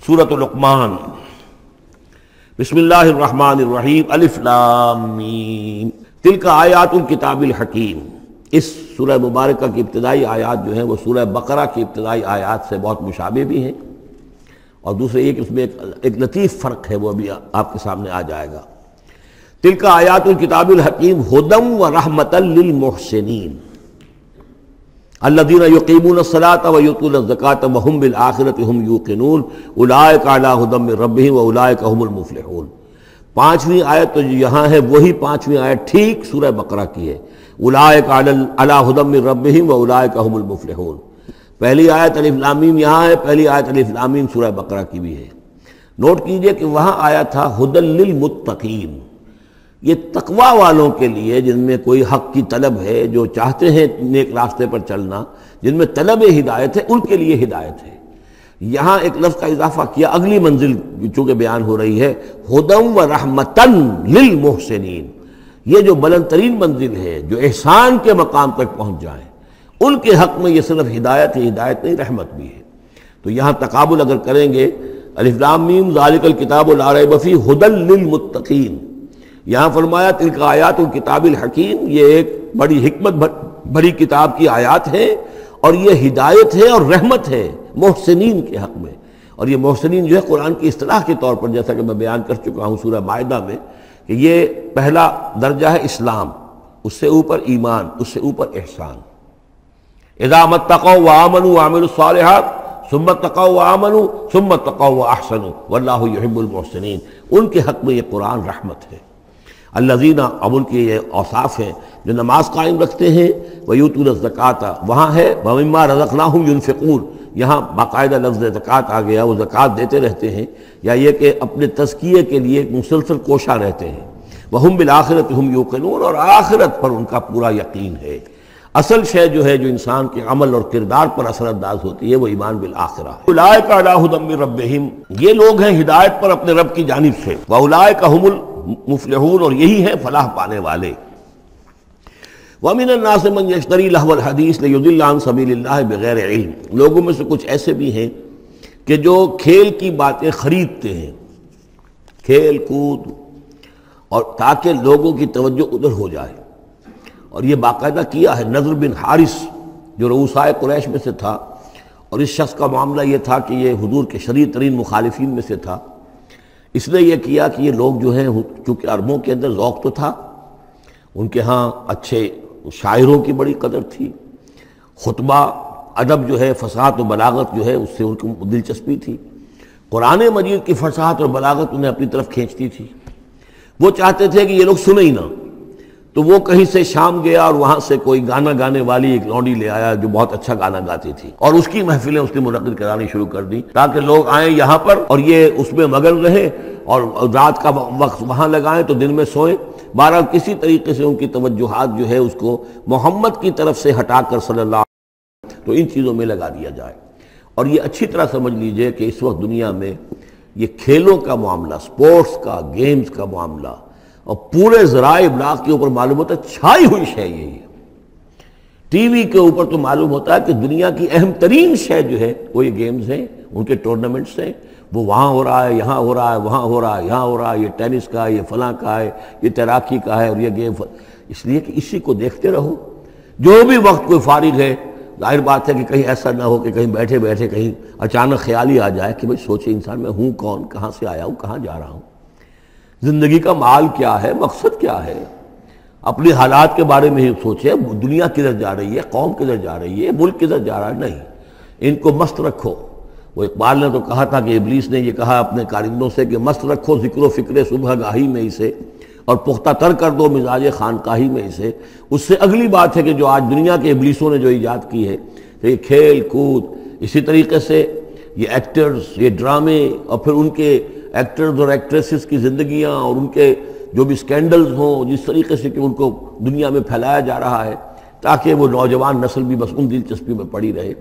سورۃ لقمان۔ بسم اللہ الرحمن الرحیم۔ الف لام میم تلک آیات الکتاب الحکیم۔ اس سورہ مبارکہ کی ابتدائی آیات جو ہیں وہ سورہ بقرہ کی ابتدائی آیات سے بہت مشابہ بھی ہیں، اور دوسرے یہ کہ اس میں ایک لطیف فرق ہے، وہ ابھی آپ کے سامنے آ جائے گا۔ تلک آیات الکتاب الحکیم ھدی ورحمۃ للمحسنین الذین یقیمون الصلاۃ ویؤتون الزکاۃ وہم بالآخرۃ ہم یوقنون اولئک علی ھدی من ربہم واولئک هم المفلحون۔ پانچویں آیت تو جو یہاں ہے وہی پانچویں آیت ٹھیک سورہ بقرہ کی ہے، اولئک علی ھدی من ربہم واولئک هم المفلحون۔ پہلی آیت الف لام میم یہاں ہے، پہلی آیت الف لام میم سورہ بقرہ کی بھی ہے۔ نوٹ کیجئے کہ وہاں آیا تھا ھدی للمتقین، یہ تقوی والوں کے لیے جن میں کوئی حق کی طلب ہے، جو چاہتے ہیں نیک راستے پر چلنا، جن میں طلب ہدایت ہے، ان کے لیے ہدایت ہے۔ یہاں ایک لفظ کا اضافہ کیا، اگلی منزل چونکہ بیان ہو رہی ہے، ھدی ورحمۃ للمحسنین، یہ جو بلند ترین منزل ہے، جو احسان کے مقام تک پہنچ جائیں، ان کے حق میں یہ صرف ہدایت ہے، ہدایت نہیں رحمت بھی ہے۔ تو یہاں تقابل اگر کریں گے، الف لام میم ذالک الکتاب لا ریب فیہ ھدی للمتقین، یہاں فرمایا تلک آیات الکتاب الحکیم، یہ ایک بڑی حکمت بڑی کتاب کی آیات ہیں، اور یہ ہدایت ہے اور رحمت ہے محسنین کے حق میں۔ اور یہ محسنین جو ہے قرآن کی اصطلاح کے طور پر، جیسا کہ میں بیان کر چکا ہوں سورہ مائدہ میں، کہ یہ پہلا درجہ ہے اسلام، اس سے اوپر ایمان، اس سے اوپر احسان۔ اذا اتقوا وآمنوا وعملوا الصالحات ثم اتقوا وآمنوا ثم اتقوا واحسنوا واللہ یحب المحسنین، ان کے حق میں یہ قرآن رحمت ہے۔ الذین، اب ان کے یہ اوصاف ہیں جو نماز قائم رکھتے ہیں، ویؤتون الزکاۃ، وہاں ہے ومما رزقناہم ینفقون، یہاں باقاعدہ لفظ زکوٰۃ آ گیا، وہ زکوٰۃ دیتے رہتے ہیں، یا یہ کہ اپنے تزکیے کے لیے مسلسل کوشاں رہتے ہیں۔ وہم بالآخرۃ ہم یوقنون، اور آخرت پر ان کا پورا یقین ہے۔ اصل شے جو ہے جو انسان کے عمل اور کردار پر اثر انداز ہوتی ہے، وہ ایمان بالآخرہ ہے۔ اولئک علی ھدی من ربہم، یہ لوگ ہیں ہدایت پر اپنے رب کی جانب سے، واولئک هم المفلحون، اور یہی ہے فلاح پانے والے۔ ومن الناس من یشتری لہو الحدیث لیضل عن سبیل اللہ بغیر علم، لوگوں میں سے کچھ ایسے بھی ہیں کہ جو کھیل کی باتیں خریدتے ہیں، کھیل کود، اور تاکہ لوگوں کی توجہ ادھر ہو جائے۔ اور یہ باقاعدہ کیا ہے نضر بن حارث، جو رؤسائے قریش میں سے تھا، اور اس شخص کا معاملہ یہ تھا کہ یہ حضور کے شدید ترین مخالفین میں سے تھا۔ اس نے یہ کیا کہ یہ لوگ جو ہیں، چونکہ عربوں کے اندر ذوق تو تھا، ان کے ہاں اچھے شاعروں کی بڑی قدر تھی، خطبہ ادب جو ہے، فصاحت و بلاغت جو ہے اس سے ان کو دلچسپی تھی، قرآن مجید کی فصاحت اور بلاغت انہیں اپنی طرف کھینچتی تھی۔ وہ چاہتے تھے کہ یہ لوگ سنیں ہی نہ، تو وہ کہیں سے شام گیا اور وہاں سے کوئی گانا گانے والی ایک لونڈی لے آیا جو بہت اچھا گانا گاتی تھی، اور اس کی محفلیں اس نے منعقد کرانی شروع کر دی تاکہ لوگ آئیں یہاں پر اور یہ اس میں مگن رہیں، اور رات کا وقت وہاں لگائیں تو دن میں سوئیں۔ بہرحال کسی طریقے سے ان کی توجہات جو ہے اس کو محمد کی طرف سے ہٹا کر صلی اللہ علیہ وسلم، تو ان چیزوں میں لگا دیا جائے۔ اور یہ اچھی طرح سمجھ لیجئے کہ اس وقت دنیا میں یہ کھیلوں کا معاملہ، سپورٹس کا، گیمز کا معاملہ، اور پورے ذرائع ابلاغ کے اوپر معلوم ہوتا ہے چھائی ہوئی شے یہی ہے۔ ٹی وی کے اوپر تو معلوم ہوتا ہے کہ دنیا کی اہم ترین شے جو ہے وہ یہ گیمز ہیں، ان کے ٹورنامنٹس ہیں، وہ وہاں ہو رہا ہے، یہاں ہو رہا ہے، وہاں ہو رہا ہے، یہاں ہو رہا ہے، یہ ٹینس کا ہے، یہ فلاں کا ہے، یہ تیراکی کا ہے، اور یہ گیم، اس لیے کہ اسی کو دیکھتے رہو۔ جو بھی وقت کوئی فارغ ہے، ظاہر بات ہے کہ کہیں ایسا نہ ہو کہ کہیں بیٹھے بیٹھے کہیں اچانک خیال ہی آ جائے کہ بھئی سوچے انسان میں ہوں کون، کہاں سے آیا ہوں، کہاں جا رہا ہوں، زندگی کا مال کیا ہے، مقصد کیا ہے، اپنے حالات کے بارے میں ہی سوچے، دنیا کدھر جا رہی ہے، قوم کدھر جا رہی ہے، ملک کدھر جا رہا ہے، نہیں، ان کو مست رکھو۔ وہ اقبال نے تو کہا تھا کہ ابلیس نے یہ کہا اپنے کارندوں سے کہ مست رکھو ذکر و فکر صبح گاہی میں اسے، اور پختہ تر کر دو مزاج خانقاہی میں اسے۔ اس سے اگلی بات ہے کہ جو آج دنیا کے ابلیسوں نے جو ایجاد کی ہے، کہ یہ کھیل کود، اسی طریقے سے یہ ایکٹرز، یہ ڈرامے، اور پھر ان کے ایکٹرز اور ایکٹریسز کی زندگیاں، اور ان کے جو بھی سکینڈلز ہوں، جس طریقے سے کہ ان کو دنیا میں پھیلایا جا رہا ہے تاکہ وہ نوجوان نسل بھی بس ان دلچسپی میں پڑی رہے،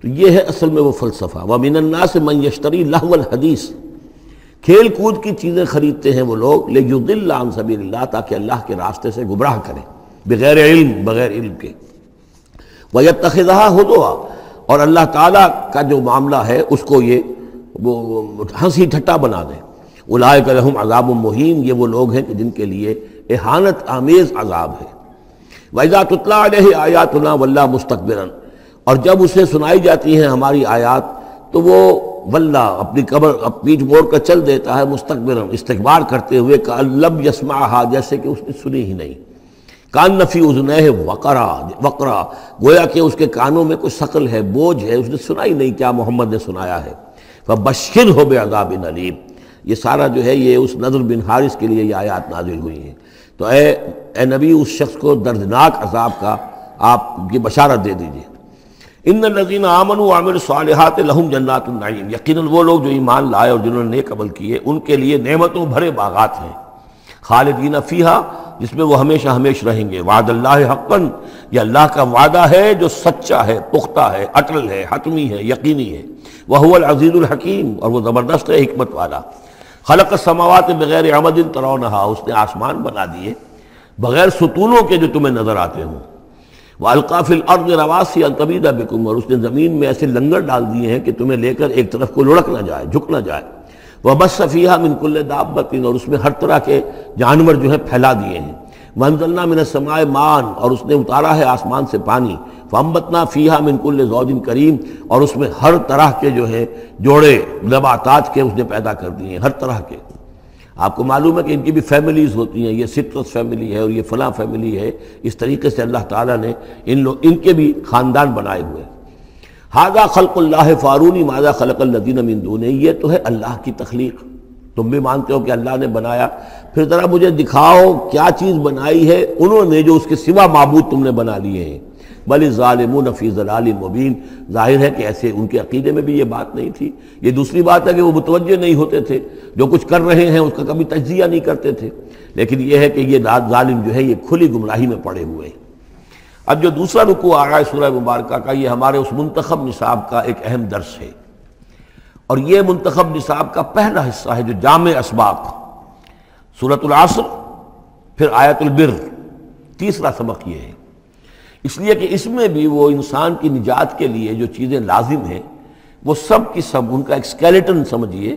تو یہ ہے اصل میں وہ فلسفہ۔ وَمِنَ النَّاسِ مَن يَشْتَرِي لَهْوَ الْحَدِيثِ، کھیل کود کی چیزیں خریدتے ہیں وہ لوگ، لِيُضِلَّ عَن سَبِيلِ اللَّهِ، تاکہ اللہ کے راستے سے گمراہ کریں، بغیر علم، بغیر علم کے۔ وَيَتَّخِذَهَا هُزُوًا، اور اللہ تعالیٰ کا جو معاملہ ہے اس کو یہ وہ ہنسی ٹھٹا بنا دیں۔ اولئک لہم عذاب مہین، یہ وہ لوگ ہیں کہ جن کے لیے اہانت آمیز عذاب ہے۔ وَإِذَا تُتْلَىٰ عَلَيْهِ آیاتنا وَلَّىٰ مُسْتَكْبِرًا، اور جب اسے سنائی جاتی ہیں ہماری آیات تو وہ ولّا اپنی قبر پیٹھ موڑ کر چل دیتا ہے، مستکبرن استکبار کرتے ہوئے، کأن لم یسمعها، جیسے کہ اس نے سنی ہی نہیں، کان فی اذنیہ وقرا، گویا کہ اس کے کانوں میں کوئی ثقل ہے، بوجھ ہے، اس نے سنا ہی نہیں کیا محمد نے سنایا ہے۔ فبشرہ بعذاب علیم، یہ سارا جو ہے یہ اس نضر بن حارث کے لیے یہ آیات نازل ہوئی ہیں۔ تو اے نبی اس شخص کو دردناک عذاب کا آپ کی بشارت دے دیجئے۔ ان الذین آمنوا وعملوا الصالحات لہم جنات النعیم، یقیناً وہ لوگ جو ایمان لائے اور جنہوں نے نیک عمل کیے ان کے لیے نعمتوں بھرے باغات ہیں، خالدین فیہا، جس میں وہ ہمیشہ ہمیشہ رہیں گے۔ وعد اللہ حقا، یہ اللہ کا وعدہ ہے جو سچا ہے، پختہ ہے، اٹل ہے، حتمی ہے، یقینی ہے۔ وہو العزیز الحکیم، اور وہ زبردست ہے، حکمت والا۔ خلق السماوات بغیر عمد ترونہا، اس نے آسمان بنا دیے بغیر ستونوں کے جو تمہیں نظر آتے ہوں۔ وَأَلْقَىٰ فِي الْأَرْضِ رَوَاسِيَ أَن تَمِيدَ بِكُمْ، اور اس نے زمین میں ایسے لنگر ڈال دیے ہیں کہ تمہیں لے کر ایک طرف کو لڑک نہ جائے، جھک نہ جائے۔ وَبَثَّ فِيهَا مِن كُلِّ دَابَّةٍ، اور اس میں ہر طرح کے جانور جو ہیں پھیلا دیے ہیں۔ وَأَنزَلْنَا مِنَ السَّمَاءِ مَاءً، اور اس نے اتارا ہے آسمان سے پانی۔ فَأَنبَتْنَا فِيهَا مِن كُلِّ زَوْجٍ كَرِيمٍ، اور اس میں ہر طرح کے جو ہے جوڑے نباتات کے اس نے پیدا کر دیے ہیں، ہر طرح کے۔ آپ کو معلوم ہے کہ ان کی بھی فیملیز ہوتی ہیں، یہ سٹرس فیملی ہے اور یہ فلاں فیملی ہے، اس طریقے سے اللہ تعالیٰ نے ان کے بھی خاندان بنائے ہوئے۔ ھذا خلق اللہ فارونی ماذا خلق الذین من دونہ، یہ تو ہے اللہ کی تخلیق، تم بھی مانتے ہو کہ اللہ نے بنایا، پھر ذرا مجھے دکھاؤ کیا چیز بنائی ہے انہوں نے جو اس کے سوا معبود تم نے بنا لیے ہیں۔ بل الظالمون فی ضلال مبین، ظاہر ہے کہ ایسے ان کے عقیدے میں بھی یہ بات نہیں تھی۔ یہ دوسری بات ہے کہ وہ متوجہ نہیں ہوتے تھے، جو کچھ کر رہے ہیں اس کا کبھی تجزیہ نہیں کرتے تھے، لیکن یہ ہے کہ یہ ظالم جو ہے یہ کھلی گمراہی میں پڑے ہوئے ہیں۔ اب جو دوسرا رکوع آ رہا ہے سورہ مبارکہ کا، یہ ہمارے اس منتخب نصاب کا ایک اہم درس ہے، اور یہ منتخب نصاب کا پہلا حصہ ہے جو جامع اسباق، سورۃ العصر، پھر آیت البر، تیسرا سبق یہ ہے۔ اس لیے کہ اس میں بھی وہ انسان کی نجات کے لیے جو چیزیں لازم ہیں وہ سب کی سب ان کا ایک اسکیلیٹن سمجھیے،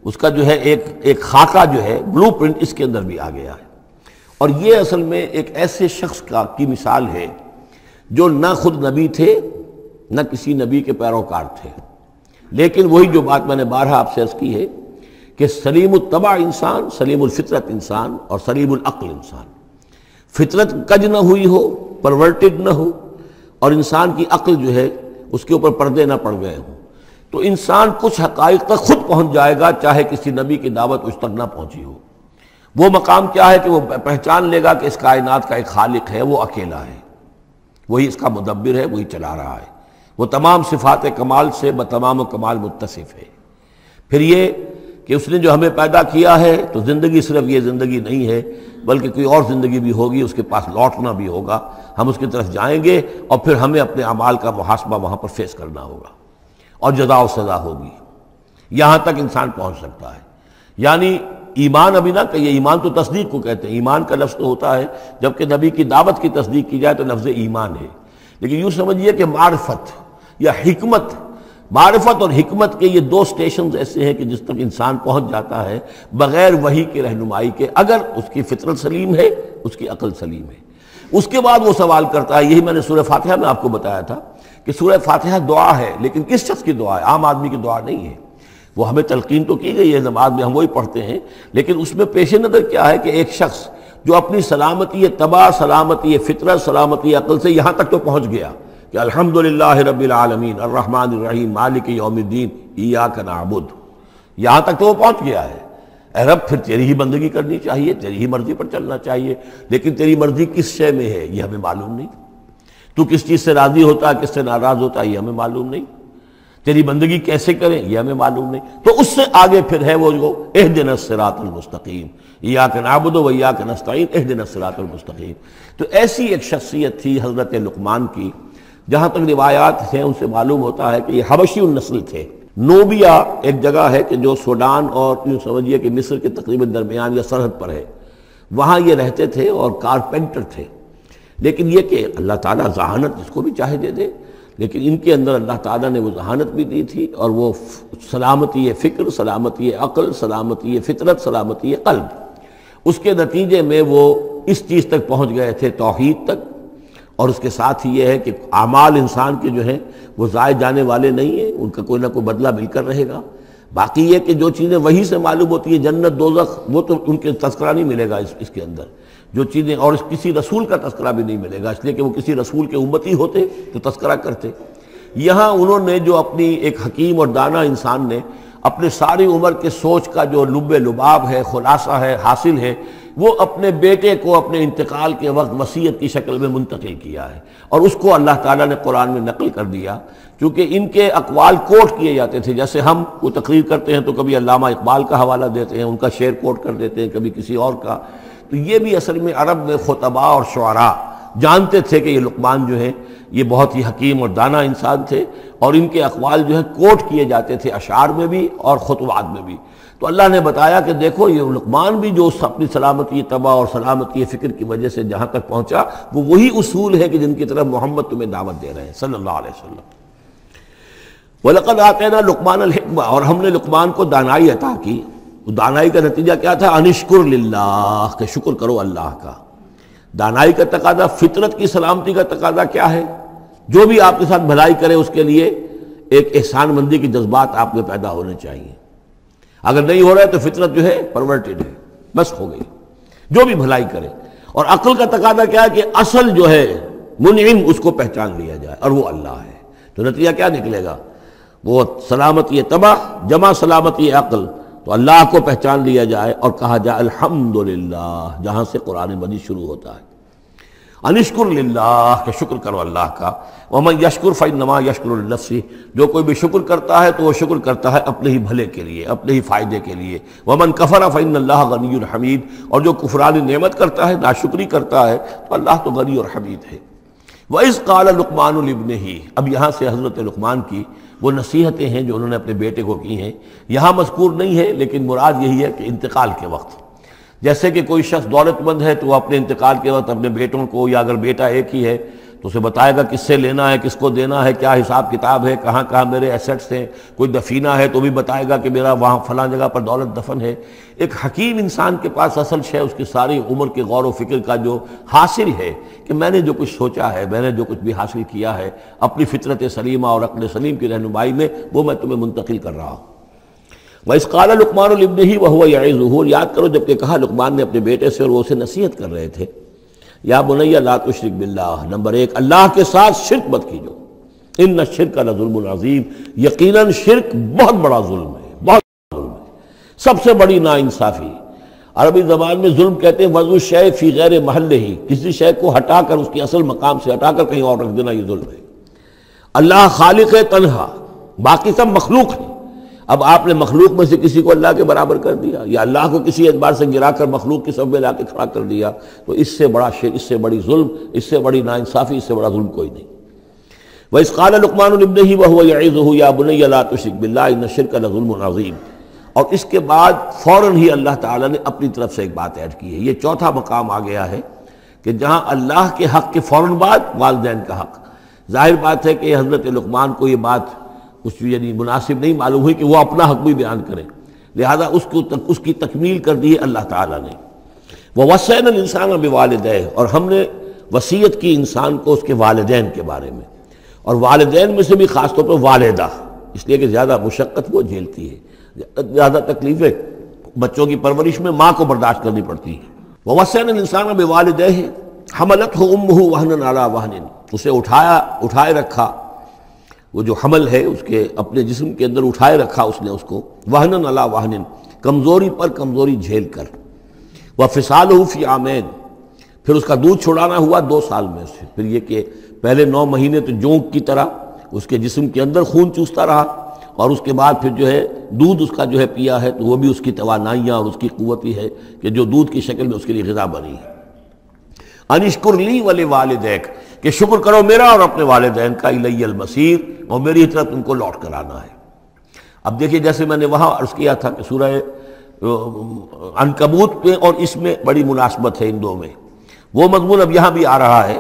اس کا جو ہے ایک خاکہ جو ہے، بلو پرنٹ اس کے اندر بھی آ گیا ہے۔ اور یہ اصل میں ایک ایسے شخص کی مثال ہے جو نہ خود نبی تھے نہ کسی نبی کے پیروکار تھے، لیکن وہی جو بات میں نے بارہا آپ سے عرض کی ہے کہ سلیم الطبع انسان، سلیم الفطرت انسان اور سلیم العقل انسان، فطرت کج نہ ہوئی ہو، پرورٹڈ نہ ہو، اور انسان کی عقل جو ہے اس کے اوپر پردے نہ پڑ گئے ہوں، تو انسان کچھ حقائق تک خود پہنچ جائے گا چاہے کسی نبی کی دعوت اس تک نہ پہنچی ہو۔ وہ مقام کیا ہے کہ وہ پہچان لے گا کہ اس کائنات کا ایک خالق ہے، وہ اکیلا ہے، وہی اس کا مدبر ہے، وہی چلا رہا ہے، وہ تمام صفات کمال سے بتمام و کمال متصف ہے۔ پھر یہ کہ اس نے جو ہمیں پیدا کیا ہے تو زندگی صرف یہ زندگی نہیں ہے بلکہ کوئی اور زندگی بھی ہوگی، اس کے پاس لوٹنا بھی ہوگا، ہم اس کی طرف جائیں گے اور پھر ہمیں اپنے اعمال کا محاسبہ وہاں پر فیس کرنا ہوگا اور جزا و سزا ہوگی۔ یہاں تک انسان پہنچ سکتا ہے، یعنی ایمان ابھی نہ کہیے، ایمان تو تصدیق کو کہتے ہیں، ایمان کا لفظ تو ہوتا ہے جبکہ نبی کی دعوت کی تصدیق کی جائے تو لفظ ایمان ہے، لیکن یوں سمجھیے کہ معرفت یا حکمت، معرفت اور حکمت کے یہ دو سٹیشنز ایسے ہیں کہ جس تک انسان پہنچ جاتا ہے بغیر وحی کی رہنمائی کے، اگر اس کی فطرت سلیم ہے، اس کی عقل سلیم ہے۔ اس کے بعد وہ سوال کرتا ہے، یہی میں نے سورہ فاتحہ میں آپ کو بتایا تھا کہ سورہ فاتحہ دعا ہے، لیکن کس شخص کی دعا ہے؟ عام آدمی کی دعا نہیں ہے، وہ ہمیں تلقین تو کی گئی ہے نماز میں، ہم وہی پڑھتے ہیں، لیکن اس میں پیش نظر کیا ہے کہ ایک شخص جو اپنی سلامتی طبع، سلامتی فطرت، سلامتی عقل سے یہاں تک تو پہنچ گیا کہ الحمدللہ رب العالمین الرحمن الرحیم مالک یوم الدین ایاک نعبد، یہاں تک تو وہ پہنچ گیا ہے۔ اے رب پھر تیری ہی بندگی کرنی چاہیے، تیری ہی مرضی پر چلنا چاہیے، لیکن تیری مرضی کس شے میں ہے یہ ہمیں معلوم نہیں، تو کس چیز سے راضی ہوتا ہے، کس سے ناراض ہوتا ہے یہ ہمیں معلوم نہیں، تیری بندگی کیسے کریں یہ ہمیں معلوم نہیں۔ تو اس سے آگے پھر ہے وہ جو اہدنا الصراط المستقیم ایاک نعبد و ایاک نستعین اہدنا الصراط المستقیم۔ تو ایسی ایک شخصیت تھی حضرت لقمان کی، جہاں تک روایات ہیں ان سے معلوم ہوتا ہے کہ یہ حبشی النسل تھے۔ نوبیا ایک جگہ ہے کہ جو سوڈان اور یوں سمجھیے کہ مصر کے تقریباً درمیان یا سرحد پر ہے، وہاں یہ رہتے تھے اور کارپینٹر تھے، لیکن یہ کہ اللہ تعالیٰ ذہانت جس کو بھی چاہے دے دے، لیکن ان کے اندر اللہ تعالیٰ نے وہ ذہانت بھی دی تھی، اور وہ سلامتی فکر، سلامتی عقل، سلامتی فطرت، سلامتی قلب، اس کے نتیجے میں وہ اس چیز تک پہنچ گئے تھے، توحید تک۔ اور اس کے ساتھ ہی یہ ہے کہ اعمال انسان کے جو ہیں وہ ضائع جانے والے نہیں ہیں، ان کا کوئی نہ کوئی بدلہ مل کر رہے گا۔ باقی یہ کہ جو چیزیں وہی سے معلوم ہوتی ہیں، جنت دوزخ، وہ تو ان کے تذکرہ نہیں ملے گا اس کے اندر، جو چیزیں، اور کسی رسول کا تذکرہ بھی نہیں ملے گا، اس لیے کہ وہ کسی رسول کے امتی ہوتے تو تذکرہ کرتے۔ یہاں انہوں نے جو اپنی ایک حکیم اور دانا انسان نے اپنے ساری عمر کے سوچ کا جو لب لباب ہے، خلاصہ ہے، حاصل ہے، وہ اپنے بیٹے کو اپنے انتقال کے وقت وصیت کی شکل میں منتقل کیا ہے، اور اس کو اللہ تعالیٰ نے قرآن میں نقل کر دیا، کیونکہ ان کے اقوال کوٹ کیے جاتے تھے۔ جیسے ہم کو تقریر کرتے ہیں تو کبھی علامہ اقبال کا حوالہ دیتے ہیں، ان کا شعر کوٹ کر دیتے ہیں، کبھی کسی اور کا، تو یہ بھی اصل میں عرب میں خطباء اور شعراء جانتے تھے کہ یہ لقمان جو ہے یہ بہت ہی حکیم اور دانا انسان تھے، اور ان کے اقوال جو ہے کوٹ کیے جاتے تھے اشعار میں بھی اور خطبات میں بھی۔ تو اللہ نے بتایا کہ دیکھو یہ لقمان بھی جو اپنی سلامتی طبع اور سلامتی فکر کی وجہ سے جہاں تک پہنچا، وہ وہی اصول ہے کہ جن کی طرف محمد تمہیں دعوت دے رہے ہیں صلی اللہ علیہ وسلم۔ وَلَقَدْ آتَيْنَا لُقْمَانَ الْحِكْمَةَ، اور ہم نے لقمان کو دانائی عطا کی۔ دانائی کا نتیجہ کیا تھا؟ انشکر للہ، کہ شکر کرو اللہ کا۔ دانائی کا تقاضا، فطرت کی سلامتی کا تقاضا کیا ہے؟ جو بھی آپ کے ساتھ بھلائی کرے اس کے لیے ایک احسان مندی کی جذبات آپ میں پیدا ہونے چاہیے۔ اگر نہیں ہو رہا ہے تو فطرت جو ہے پرورٹڈ ہے، بس ہو گئی، جو بھی بھلائی کرے۔ اور عقل کا تقاضا کیا ہے کہ اصل جو ہے منعم اس کو پہچان لیا جائے، اور وہ اللہ ہے۔ تو نتیجہ کیا نکلے گا؟ وہ سلامتی طبع جمع سلامتی عقل، تو اللہ کو پہچان لیا جائے اور کہا جائے الحمدللہ، جہاں سے قرآن مجید شروع ہوتا ہے۔ انشکر للہ، کہ شکر کرو اللہ کا۔ ومن یشکر فانما یشکر لنفسہ، جو کوئی بھی شکر کرتا ہے تو وہ شکر کرتا ہے اپنے ہی بھلے کے لیے، اپنے ہی فائدے کے لیے۔ ومن کفر فان اللہ غنی حمید، اور جو کفران نعمت کرتا ہے، ناشکری کرتا ہے، تو اللہ تو غنی اور حمید ہے۔ وَإِذْ قَالَ لُقْمَانُ لِابْنِهِ، اب یہاں سے حضرت لقمان کی وہ نصیحتیں ہیں جو انہوں نے اپنے بیٹے کو کی ہیں، یہاں مذکور نہیں ہے، لیکن مراد یہی ہے کہ انتقال کے وقت، جیسے کہ کوئی شخص دولت مند ہے تو وہ اپنے انتقال کے وقت اپنے بیٹوں کو، یا اگر بیٹا ایک ہی ہے تو اسے بتائے گا کس سے لینا ہے، کس کو دینا ہے، کیا حساب کتاب ہے، کہاں کہاں میرے ایسیٹس ہیں۔ کوئی دفینہ ہے تو بھی بتائے گا کہ میرا وہاں فلاں جگہ پر دولت دفن ہے۔ ایک حکیم انسان کے پاس اصل شے اس کی ساری عمر کے غور و فکر کا جو حاصل ہے کہ میں نے جو کچھ سوچا ہے، میں نے جو کچھ بھی حاصل کیا ہے اپنی فطرت سلیمہ اور عقل سلیم کی رہنمائی میں، وہ میں تمہیں منتقل کر رہا ہوں۔ وَإِذْ قَالَ لُقْمَانُ لِابْنِهِ وَهُوَ يَعِظُهُ، یاد کرو جب کہ کہا لقمان نے اپنے بیٹے سے اور وہ اسے نصیحت کر رہے تھے، یا بنی لا تشرک باللہ، نمبر ایک اللہ کے ساتھ شرک مت کیجو، ان الشرک لظلم عظیم، یقیناً شرک بہت بڑا ظلم ہے، بہت بڑا ظلم ہے، سب سے بڑی ناانصافی۔ عربی زبان میں ظلم کہتے ہیں وضع الشیء فی غیر محلہ، کسی شے کو ہٹا کر اس کے اصل مقام سے ہٹا کر کہیں اور رکھ دینا، یہ ظلم ہے۔ اللہ خالق ہے تنہا، باقی سب مخلوق ہیں، اب آپ نے مخلوق میں سے کسی کو اللہ کے برابر کر دیا، یا اللہ کو کسی اعتبار سے گرا کر مخلوق کی صف میں لا کے کھڑا کر دیا، تو اس سے بڑا شرک، اس سے بڑی ظلم، اس سے بڑی ناانصافی، اس سے بڑا ظلم کوئی نہیں۔ وَإِذْ قَالَ لُقْمَانُ لِابْنِهِ وَهُوَ يَعِظُهُ يَا بُنَيَّ لَا تُشْرِكْ بِاللَّهِ إِنَّ الشِّرْكَ لَظُلْمٌ عَظِيمٌ، اور اس کے بعد فوراً ہی اللہ تعالیٰ نے اپنی طرف سے ایک بات ایڈ کی ہے۔ یہ چوتھا مقام آ گیا ہے کہ جہاں اللہ کے حق کے فوراً بعد والدین کا حق۔ ظاہر بات ہے کہ حضرت لقمان کو یہ بات کچھ یعنی مناسب نہیں معلوم ہوئی کہ وہ اپنا حق بھی بیان کریں، لہذا اس کی تکمیل کر دی ہے اللہ تعالیٰ نے۔ وَوَصَّيْنَا الْإِنسَانَ بِوَالِدَيْهِ، اور ہم نے وصیت کی انسان کو اس کے والدین کے بارے میں، اور والدین میں سے بھی خاص طور پر والدہ، اس لیے کہ زیادہ مشقت وہ جھیلتی ہے، زیادہ تکلیفیں بچوں کی پرورش میں ماں کو برداشت کرنی پڑتی ہیں۔ وَوَصَّيْنَا الْإِنسَانَ بِوَالِدَيْهِ حَمَلَتْهُ أُمُّهُ وَهْنًا عَلَى وَهْنٍ، اسے اٹھائے رکھا، وہ جو حمل ہے اس کے اپنے جسم کے اندر اٹھائے رکھا اس نے اس کو، وہنن علی وہنن، کمزوری پر کمزوری جھیل کر، وفصالہ فی عامین، پھر اس کا دودھ چھڑانا ہوا 2 سال میں سے۔ پھر یہ کہ پہلے 9 مہینے تو جونک کی طرح اس کے جسم کے اندر خون چوستا رہا، اور اس کے بعد پھر جو ہے دودھ اس کا جو ہے پیا ہے، تو وہ بھی اس کی توانائیاں اور اس کی قوت ہی ہے کہ جو دودھ کی شکل میں اس کے لیے غذا بنی ہے۔ انشکر لی ولوالدیک، کہ شکر کرو میرا اور اپنے والدین کا، الی المصیر، اور میری طرف تم کو لوٹ کر آنا ہے۔ اب دیکھیے جیسے میں نے وہاں عرض کیا تھا کہ سورہ عنکبوت میں اور اس میں بڑی مناسبت ہے ان دو میں، وہ مضمون اب یہاں بھی آ رہا ہے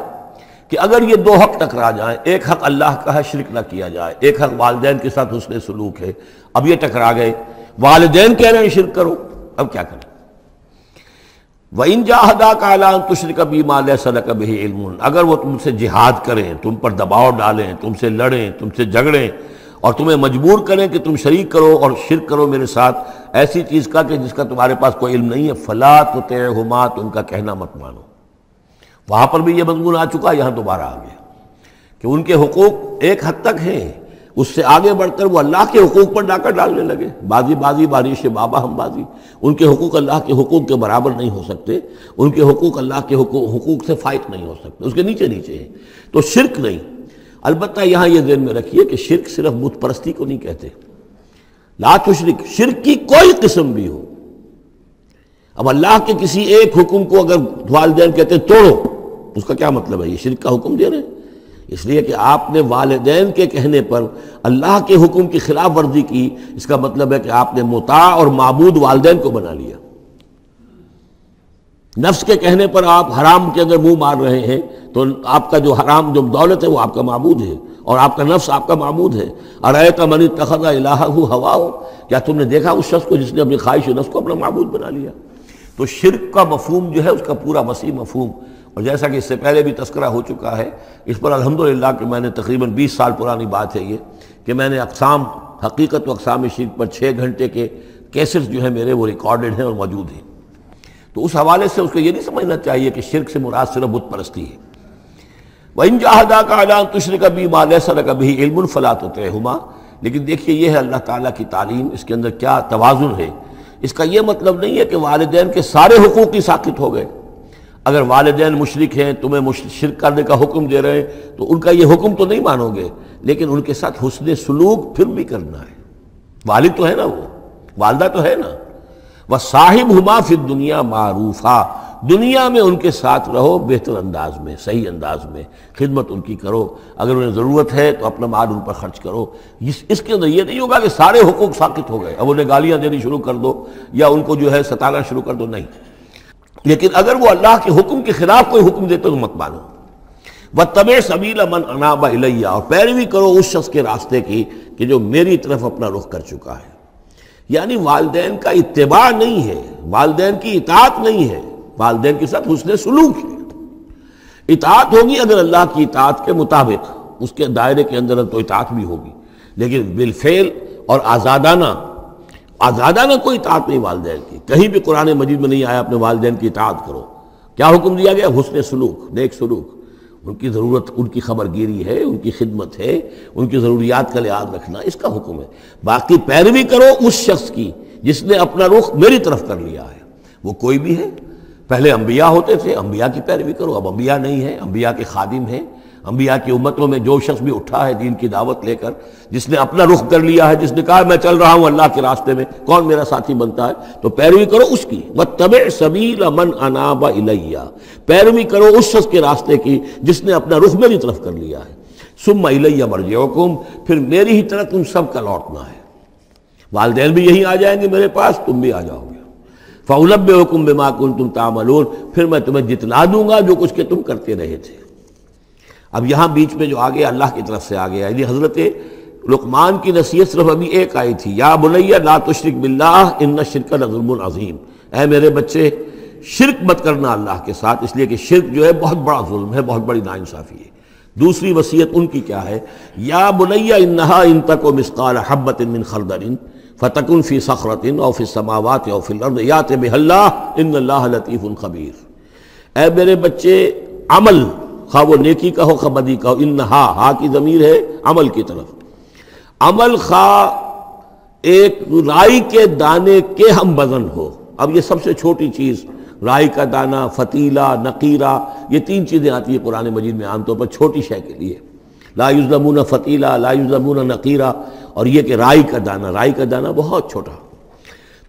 کہ اگر یہ دو حق ٹکرا جائیں، ایک حق اللہ کا ہے شرک نہ کیا جائے، ایک حق والدین کے ساتھ حسن سلوک ہے، اب یہ ٹکرا گئے، والدین کہہ رہے ہیں شرک کرو، اب کیا کریں؟ وَإِن جَاهَدَاكَ عَلَىٰ أَن تُشْرِكَ بِي مَا لَيْسَ لَكَ بِهِ عِلْمٌ، اگر وہ تم سے جہاد کریں، تم پر دباؤ ڈالیں، تم سے لڑیں، تم سے جھگڑیں اور تمہیں مجبور کریں کہ تم شریک کرو اور شرک کرو میرے ساتھ ایسی چیز کا کہ جس کا تمہارے پاس کوئی علم نہیں ہے، فَلَا تُطِعْهُمَا، تو ان کا کہنا مت مانو۔ وہاں پر بھی یہ مضمون آ چکا، یہاں دوبارہ آ گیا کہ ان کے حقوق ایک حد تک ہیں، اس سے آگے بڑھ کر وہ اللہ کے حقوق پر ڈاکہ ڈالنے لگے، بازی بازی بارش بابا ہم بازی۔ ان کے حقوق اللہ کے حقوق کے برابر نہیں ہو سکتے، ان کے حقوق اللہ کے حقوق سے فائق نہیں ہو سکتے، اس کے نیچے نیچے ہیں۔ تو شرک نہیں، البتہ یہاں یہ ذہن میں رکھیے کہ شرک صرف بت پرستی کو نہیں کہتے، لا تشرک، شرک کی کوئی قسم بھی ہو۔ اب اللہ کے کسی ایک حکم کو اگر والدین کہتے ہیں توڑو، اس کا کیا مطلب ہے؟ یہ شرک کا حکم دے رہے ہیں، اس لیے کہ آپ نے والدین کے کہنے پر اللہ کے حکم کی خلاف ورزی کی، اس کا مطلب ہے کہ آپ نے مطاع اور معبود والدین کو بنا لیا۔ نفس کے کہنے پر آپ حرام کے اندر منہ مار رہے ہیں تو آپ کا جو حرام جو دولت ہے وہ آپ کا معبود ہے اور آپ کا نفس آپ کا معبود ہے۔ ارأیت من اتخذ الہہ ہواہ، کیا تم نے دیکھا اس شخص کو جس نے اپنی خواہش نفس کو اپنا معبود بنا لیا؟ تو شرک کا مفہوم جو ہے اس کا پورا وسیع مفہوم، اور جیسا کہ اس سے پہلے بھی تذکرہ ہو چکا ہے، اس پر الحمدللہ کہ میں نے تقریباً 20 سال پرانی بات ہے یہ کہ میں نے اقسام حقیقت و اقسام شرک پر 6 گھنٹے کے کیسٹس جو ہیں میرے وہ ریکارڈڈ ہیں اور موجود ہیں۔ تو اس حوالے سے اس کو یہ نہیں سمجھنا چاہیے کہ شرک سے مراد صرف بت پرستی ہے۔ وَإِن جَاهَدَاكَ عَلَىٰ أَن تُشْرِكَ بِي مَا لَيْسَ لَكَ بِهِ عِلْمٌ فَلَا تُطِعْهُمَا، لیکن دیکھیے یہ ہے اللہ تعالیٰ کی تعلیم، اس کے اندر کیا توازن ہے۔ اس کا یہ مطلب نہیں ہے کہ والدین کے سارے حقوق ہی ساقط ہو گئے۔ اگر والدین مشرک ہیں، تمہیں شرک کرنے کا حکم دے رہے ہیں تو ان کا یہ حکم تو نہیں مانو گے، لیکن ان کے ساتھ حسن سلوک پھر بھی کرنا ہے۔ والد تو ہے نا، وہ والدہ تو ہے نا۔ وَصَاحِبْهُمَا فِي الدُّنْيَا مَعْرُوفًا، دنیا میں ان کے ساتھ رہو بہتر انداز میں، صحیح انداز میں، خدمت ان کی کرو، اگر انہیں ضرورت ہے تو اپنا مال ان پر خرچ کرو۔ اس کے اندر یہ نہیں ہوگا کہ سارے حقوق ساقط ہو گئے، اب انہیں گالیاں دینی شروع کر دو یا ان کو جو ہے ستانا شروع کر دو، نہیں۔ لیکن اگر وہ اللہ کے حکم کے خلاف کوئی حکم دیتے تو مت مانو۔ وَاتَّبِعْ سَبِيلَ مَنْ أَنَابَ إِلَيَّ، اور پیروی کرو اس شخص کے راستے کی کہ جو میری طرف اپنا رخ کر چکا ہے۔ یعنی والدین کا اتباع نہیں ہے، والدین کی اطاعت نہیں ہے، والدین کے ساتھ حسن سلوک ہے۔ اطاعت ہوگی اگر اللہ کی اطاعت کے مطابق، اس کے دائرے کے اندر تو اطاعت بھی ہوگی، لیکن بالفعل اور آزادانہ کوئی اطاعت نہیں والدین کی۔ کہیں بھی قرآن مجید میں نہیں آیا اپنے والدین کی اطاعت کرو۔ کیا حکم دیا گیا؟ حسن سلوک، نیک سلوک، ان کی ضرورت، ان کی خبر گیری ہے، ان کی خدمت ہے، ان کی ضروریات کا لحاظ رکھنا، اس کا حکم ہے۔ باقی پیروی کرو اس شخص کی جس نے اپنا رخ میری طرف کر لیا ہے، وہ کوئی بھی ہے۔ پہلے انبیاء ہوتے تھے، انبیاء کی پیروی کرو، اب انبیاء نہیں ہیں، انبیاء کے خادم ہیں۔ انبیاء کی امتوں میں جو شخص بھی اٹھا ہے دین کی دعوت لے کر، جس نے اپنا رخ کر لیا ہے، جس نے کہا میں چل رہا ہوں اللہ کے راستے میں، کون میرا ساتھی بنتا ہے؟ تو پیروی کرو اس کی۔ وَاتَّبِعْ سَبِيلَ مَنْ أَنَابَ إِلَيَّ، پیروی کرو اس شخص کے راستے کی جس نے اپنا رخ میری طرف کر لیا ہے۔ ثُمَّ إِلَيَّ مَرْجِعُكُمْ، پھر میری ہی طرف تم سب کا لوٹنا ہے۔ والدین بھی یہی آ جائیں گے میرے پاس، تم بھی آ جاؤ گے۔ فَأُنَبِّئُكُم بِمَا كُنتُمْ تَعْمَلُونَ، پھر میں تمہیں جتلا دوں گا جو کچھ کہ تم کرتے رہے تھے۔ اب یہاں بیچ میں جو آگے اللہ کی طرف سے آگے یعنی حضرت لقمان کی نصیحت صرف ابھی ایک آئی تھی، یا بنی لا تشرک باللہ ان الشرک لظلم عظیم، اے میرے بچے شرک مت کرنا اللہ کے ساتھ، اس لیے کہ شرک جو ہے بہت بڑا ظلم ہے، بہت بڑی ناانصافی ہے۔ دوسری وصیت ان کی کیا ہے؟ یا بنی انہا ان تک مثقال حبۃ من خردل فتکن فی صخرۃ او فی السماوات او فی الارض یات بہ اللہ ان اللہ لطیف خبیر۔ اے میرے بچے عمل، خواہ وہ نیکی کا ہو خواہ بدی کا ہو، انہا، ہا کی ضمیر ہے عمل کی طرف، عمل خواہ ایک رائی کے دانے کے ہم وزن ہو۔ اب یہ سب سے چھوٹی چیز، رائی کا دانہ، فتیلہ، نقیرہ، یہ 3 چیزیں آتی ہیں قرآن مجید میں عام طور پر چھوٹی شے کے لیے، لا یظلمون فتیلہ، لا یظلمون نقیرہ، اور یہ کہ رائی کا دانہ بہت چھوٹا۔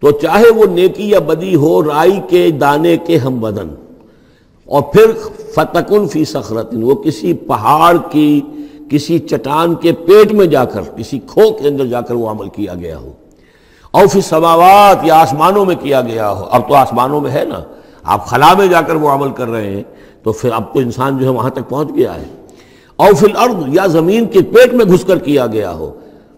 تو چاہے وہ نیکی یا بدی ہو، رائی کے دانے کے ہم وزن، اور پھر فتکن فی صخرۃ، وہ کسی پہاڑ کی، کسی چٹان کے پیٹ میں جا کر، کسی کھو کے اندر جا کر وہ عمل کیا گیا ہو، اور فی السماوات، یا آسمانوں میں کیا گیا ہو۔ اب تو آسمانوں میں ہے نا، آپ خلا میں جا کر وہ عمل کر رہے ہیں، تو پھر اب تو انسان جو ہے وہاں تک پہنچ گیا ہے. او فی الارض، یا زمین کے پیٹ میں گھس کر کیا گیا ہو،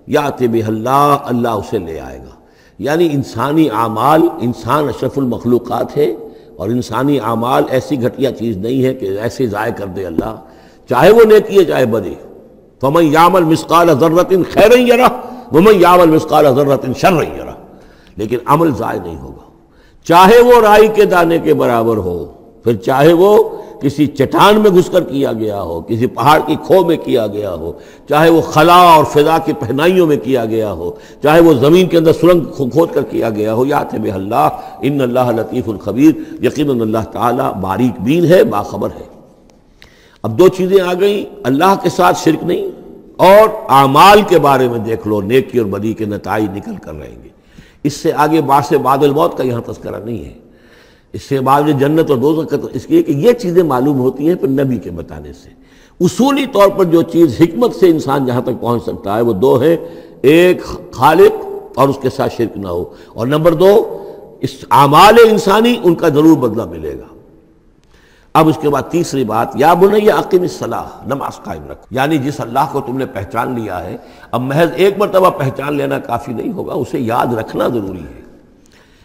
یاتی بہ اللہ، اللہ اسے لے آئے گا. یعنی انسانی اعمال، انسان اشرف المخلوقات ہے، اور انسانی اعمال ایسی گھٹیا چیز نہیں ہے کہ ایسے ضائع کر دے اللہ، چاہے وہ نیکی ہے چاہے بدی. فمن یعمل مثقال ذرۃ خیرا یرہ ومن یعمل مثقال ذرۃ شرا یرہ. لیکن عمل ضائع نہیں ہوگا، چاہے وہ رائی کے دانے کے برابر ہو، پھر چاہے وہ کسی چٹان میں گھس کر کیا گیا ہو، کسی پہاڑ کی کھو میں کیا گیا ہو، چاہے وہ خلا اور فضا کی پہنائیوں میں کیا گیا ہو، چاہے وہ زمین کے اندر سرنگ کھود کر کیا گیا ہو. یات بہ اللہ ان اللہ لطیف الخبیر، یقیناً اللہ تعالیٰ باریک بین ہے، باخبر ہے. اب دو چیزیں آ گئیں، اللہ کے ساتھ شرک نہیں، اور اعمال کے بارے میں دیکھ لو نیکی اور بدی کے نتائج نکل کر رہیں گے. اس سے آگے بعث بعد الموت کا یہاں تذکرہ نہیں ہے، اس سے بعد جنت اور دوزخ کا، اس لیے کہ یہ چیزیں معلوم ہوتی ہیں پھر نبی کے بتانے سے. اصولی طور پر جو چیز حکمت سے انسان جہاں تک پہنچ سکتا ہے وہ دو ہیں، ایک خالق اور اس کے ساتھ شرک نہ ہو، اور نمبر دو اس اعمال انسانی ان کا ضرور بدلہ ملے گا. اب اس کے بعد تیسری بات، یا بنی اقم الصلاۃ، نماز قائم رکھ. یعنی جس اللہ کو تم نے پہچان لیا ہے، اب محض ایک مرتبہ پہچان لینا کافی نہیں ہوگا، اسے یاد رکھنا ضروری ہے،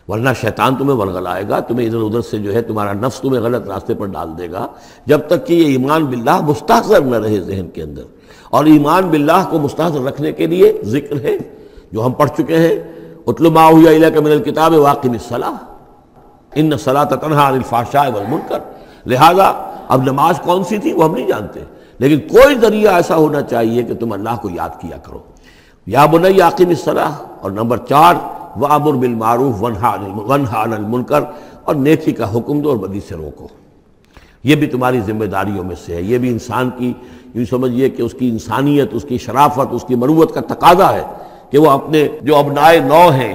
ورنہ شیطان تمہیں ورغلائے گا، تمہیں ادھر ادھر سے جو ہے تمہارا نفس تمہیں غلط راستے پر ڈال دے گا، جب تک کہ یہ ایمان باللہ مستحضر نہ رہے ذہن کے اندر. اور ایمان باللہ کو مستحضر رکھنے کے لیے ذکر ہے جو ہم پڑھ چکے ہیں، اتل ما اوحی الیک من الکتاب واقم الصلاۃ ان الصلاۃ تنہی عن الفحشاء والمنکر. لہذا اب نماز کون سی تھی وہ ہم نہیں جانتے، لیکن کوئی ذریعہ ایسا ہونا چاہیے کہ تم اللہ کو یاد کیا کرو. یا بنی اقم الصلاۃ، اور نمبر 4 وَأَمُرْ بِالْمَعْرُوفِ وَانْهَ عَنِ الْمُنْكَرِ، اور نیکی کا حکم دو اور بدی سے روکو. یہ بھی تمہاری ذمہ داریوں میں سے ہے، یہ بھی انسان کی، یوں سمجھیے کہ اس کی انسانیت، اس کی شرافت، اس کی مروت کا تقاضا ہے کہ وہ اپنے جو ابنائے نو ہیں،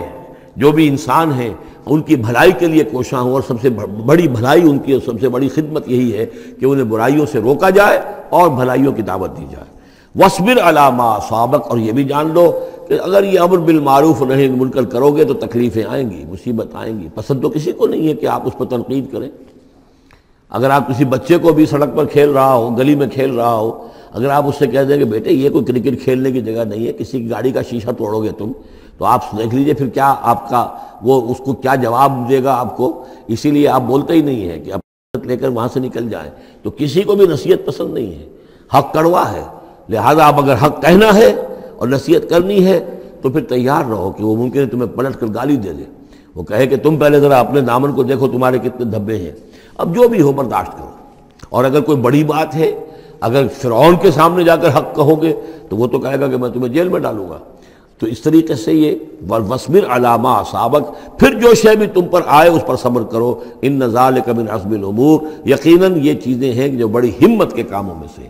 جو بھی انسان ہیں، ان کی بھلائی کے لیے کوشاں ہوں، اور سب سے بڑی بھلائی ان کی اور سب سے بڑی خدمت یہی ہے کہ انہیں برائیوں سے روکا جائے اور بھلائیوں کی دعوت دی جائے. وَاصْبِرْ عَلَىٰ مَا أَصَابَكَ، اور یہ بھی جان لو کہ اگر یہ امر بالمعروف اور نہی عن المنکر کرو گے تو تکلیفیں آئیں گی، مصیبت آئیں گی. پسند تو کسی کو نہیں ہے کہ آپ اس پر تنقید کریں. اگر آپ کسی بچے کو بھی سڑک پر کھیل رہا ہو، گلی میں کھیل رہا ہو، اگر آپ اس سے کہہ دیں کہ بیٹے یہ کوئی کرکٹ کھیلنے کی جگہ نہیں ہے، کسی کی گاڑی کا شیشہ توڑو گے تم، تو آپ دیکھ لیجئے پھر کیا آپ کا وہ اس کو کیا جواب دے گا آپ کو. اسی لیے آپ بولتے ہی نہیں ہیں کہ آپ لے کر وہاں سے نکل جائیں. تو کسی کو بھی نصیحت پسند نہیں ہے، حق کڑوا ہے. لہذا اب اگر حق کہنا ہے اور نصیحت کرنی ہے تو پھر تیار رہو کہ وہ ممکن ہے تمہیں پلٹ کر گالی دے دے، وہ کہے کہ تم پہلے ذرا اپنے دامن کو دیکھو تمہارے کتنے دھبے ہیں. اب جو بھی ہو برداشت کرو. اور اگر کوئی بڑی بات ہے، اگر فرعون کے سامنے جا کر حق کہو گے تو وہ تو کہے گا کہ میں تمہیں جیل میں ڈالوں گا. تو اس طریقے سے یہ وَاصْبِرْ عَلَىٰ مَا أَصَابَكَ، پھر جو شے بھی تم پر آئے اس پر صبر کرو. إِنَّ ذَلِكَ مِنْ عَزْمِ الْأُمُورِ، یقیناً یہ چیزیں ہیں جو بڑی ہمت کے کاموں میں سے.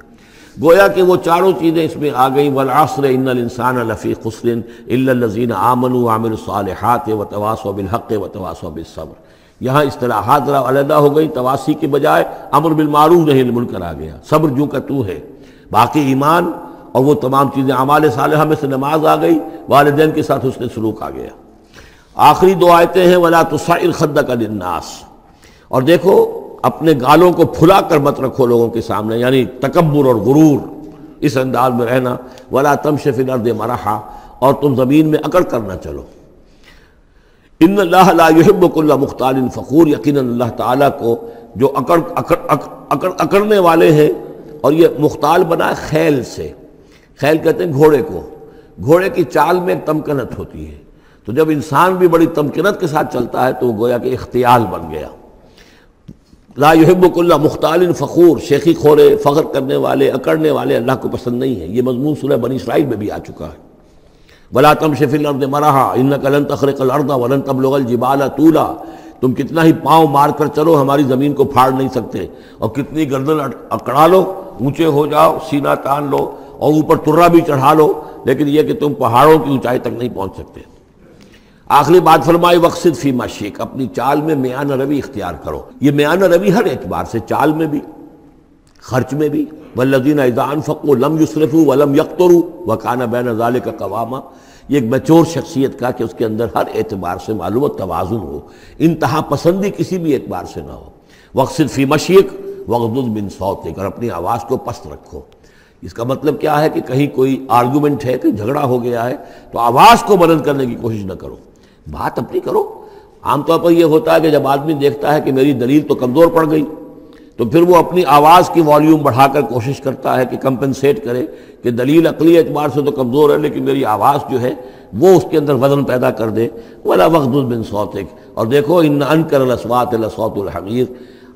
گویا کہ وہ چاروں چیزیں اس میں آ گئیں. وَالْعَصْرِ إِنَّ الْإِنسَانَ لَفِي خُسْرٍ إِلَّا الَّذِينَ آمَنُوا وَعَمِلُوا الصَّالِحَاتِ وَتَوَاصَوْا بِالْحَقِّ وَتَوَاصَوْا بِالصَّبْرِ. یہاں اصطلاحات ذرا علیحدہ ہو گئی، تواصی کی بجائے امر بالمعروف نہی عن المنکر آ گیا. صبر جو کا تو ہے، باقی ایمان اور وہ تمام چیزیں، اعمال صالحہ میں سے نماز آ گئی، والدین کے ساتھ حسن سلوک آ گیا. آخری دو آیتیں ہیں وَلَا تُصَعِّرْ خَدَّكَ لِلنَّاسِ، اور دیکھو اپنے گالوں کو پھلا کر مت رکھو لوگوں کے سامنے، یعنی تکبر اور غرور اس انداز میں رہنا. وَلَا تَمْشِ فِي الْأَرْضِ مَرَحًا، اور تم زمین میں اکڑ کر نہ چلو. ان اللہ لا يحب كل مختال فخور، یقیناً اللہ تعالیٰ کو جو اکڑنے والے ہیں، اور یہ مختال بنا خیل سے. خیل کہتے ہیں گھوڑے کو، گھوڑے کی چال میں ایک تمکنت ہوتی ہے، تو جب انسان بھی بڑی تمکنت کے ساتھ چلتا ہے تو وہ گویا کہ اختیال بن گیا. لا يحب كل مختال فخور، شیخی خورے، فخر کرنے والے، اکڑنے والے اللہ کو پسند نہیں ہے. یہ مضمون سورہ بنی اسرائیل میں بھی آ چکا ہے. وَلَا تَمْشِ فِي الْأَرْضِ مَرَحًا إِنَّكَ لَن تَخْرِقَ الْأَرْضَ وَلَن تَبْلُغَ الْجِبَالَ طُولًا، تم کتنا ہی پاؤں مار کر چلو ہماری زمین کو پھاڑ نہیں سکتے، اور کتنی گردن اکڑا لو، اونچے ہو جاؤ، سینہ تان لو اور اوپر ترا بھی چڑھا لو، لیکن یہ کہ تم پہاڑوں کی اونچائی تک نہیں پہنچ سکتے. آخری بات فرمائی وَاقْصِدْ فِي مَشْيِكَ، اپنی چال میں میانہ روی اختیار کرو. یہ میانہ روی ہر اعتبار سے، چال میں بھی، خرچ میں بھی. وَالَّذِينَ إِذَا أَنفَقُوا لَمْ يُسْرِفُوا وَلَمْ يَقْتُرُوا وَكَانَ بَيْنَ ذَلِكَ قَوَامًا. یہ ایک میچور شخصیت کا کہ اس کے اندر ہر اعتبار سے معلوم توازن ہو، انتہا پسندی کسی بھی اعتبار سے نہ ہو. وَاقْصِدْ فِي مَشْيِكَ وغضض من صوتک، اور اپنی آواز کو پست رکھو۔ اس کا مطلب کیا ہے کہ کہیں کوئی آرگومنٹ ہے کہ جھگڑا ہو گیا ہے تو آواز کو بلند کرنے کی کوشش نہ کرو، بات اپنی کرو۔ عام طور پر یہ ہوتا ہے کہ جب آدمی دیکھتا ہے کہ میری دلیل تو کمزور پڑ گئی تو پھر وہ اپنی آواز کی والیوم بڑھا کر کوشش کرتا ہے کہ کمپنسیٹ کرے کہ دلیل عقلی اعتبار سے تو کمزور ہے لیکن میری آواز جو ہے وہ اس کے اندر وزن پیدا کر دے۔ وَلَا وَغْضُضْ مِنْ صَوْتِكَ، اور دیکھو إِنَّ أَنْكَرَ الْأَصْوَاتِ لَصَوْتُ الْحَمِيرِ،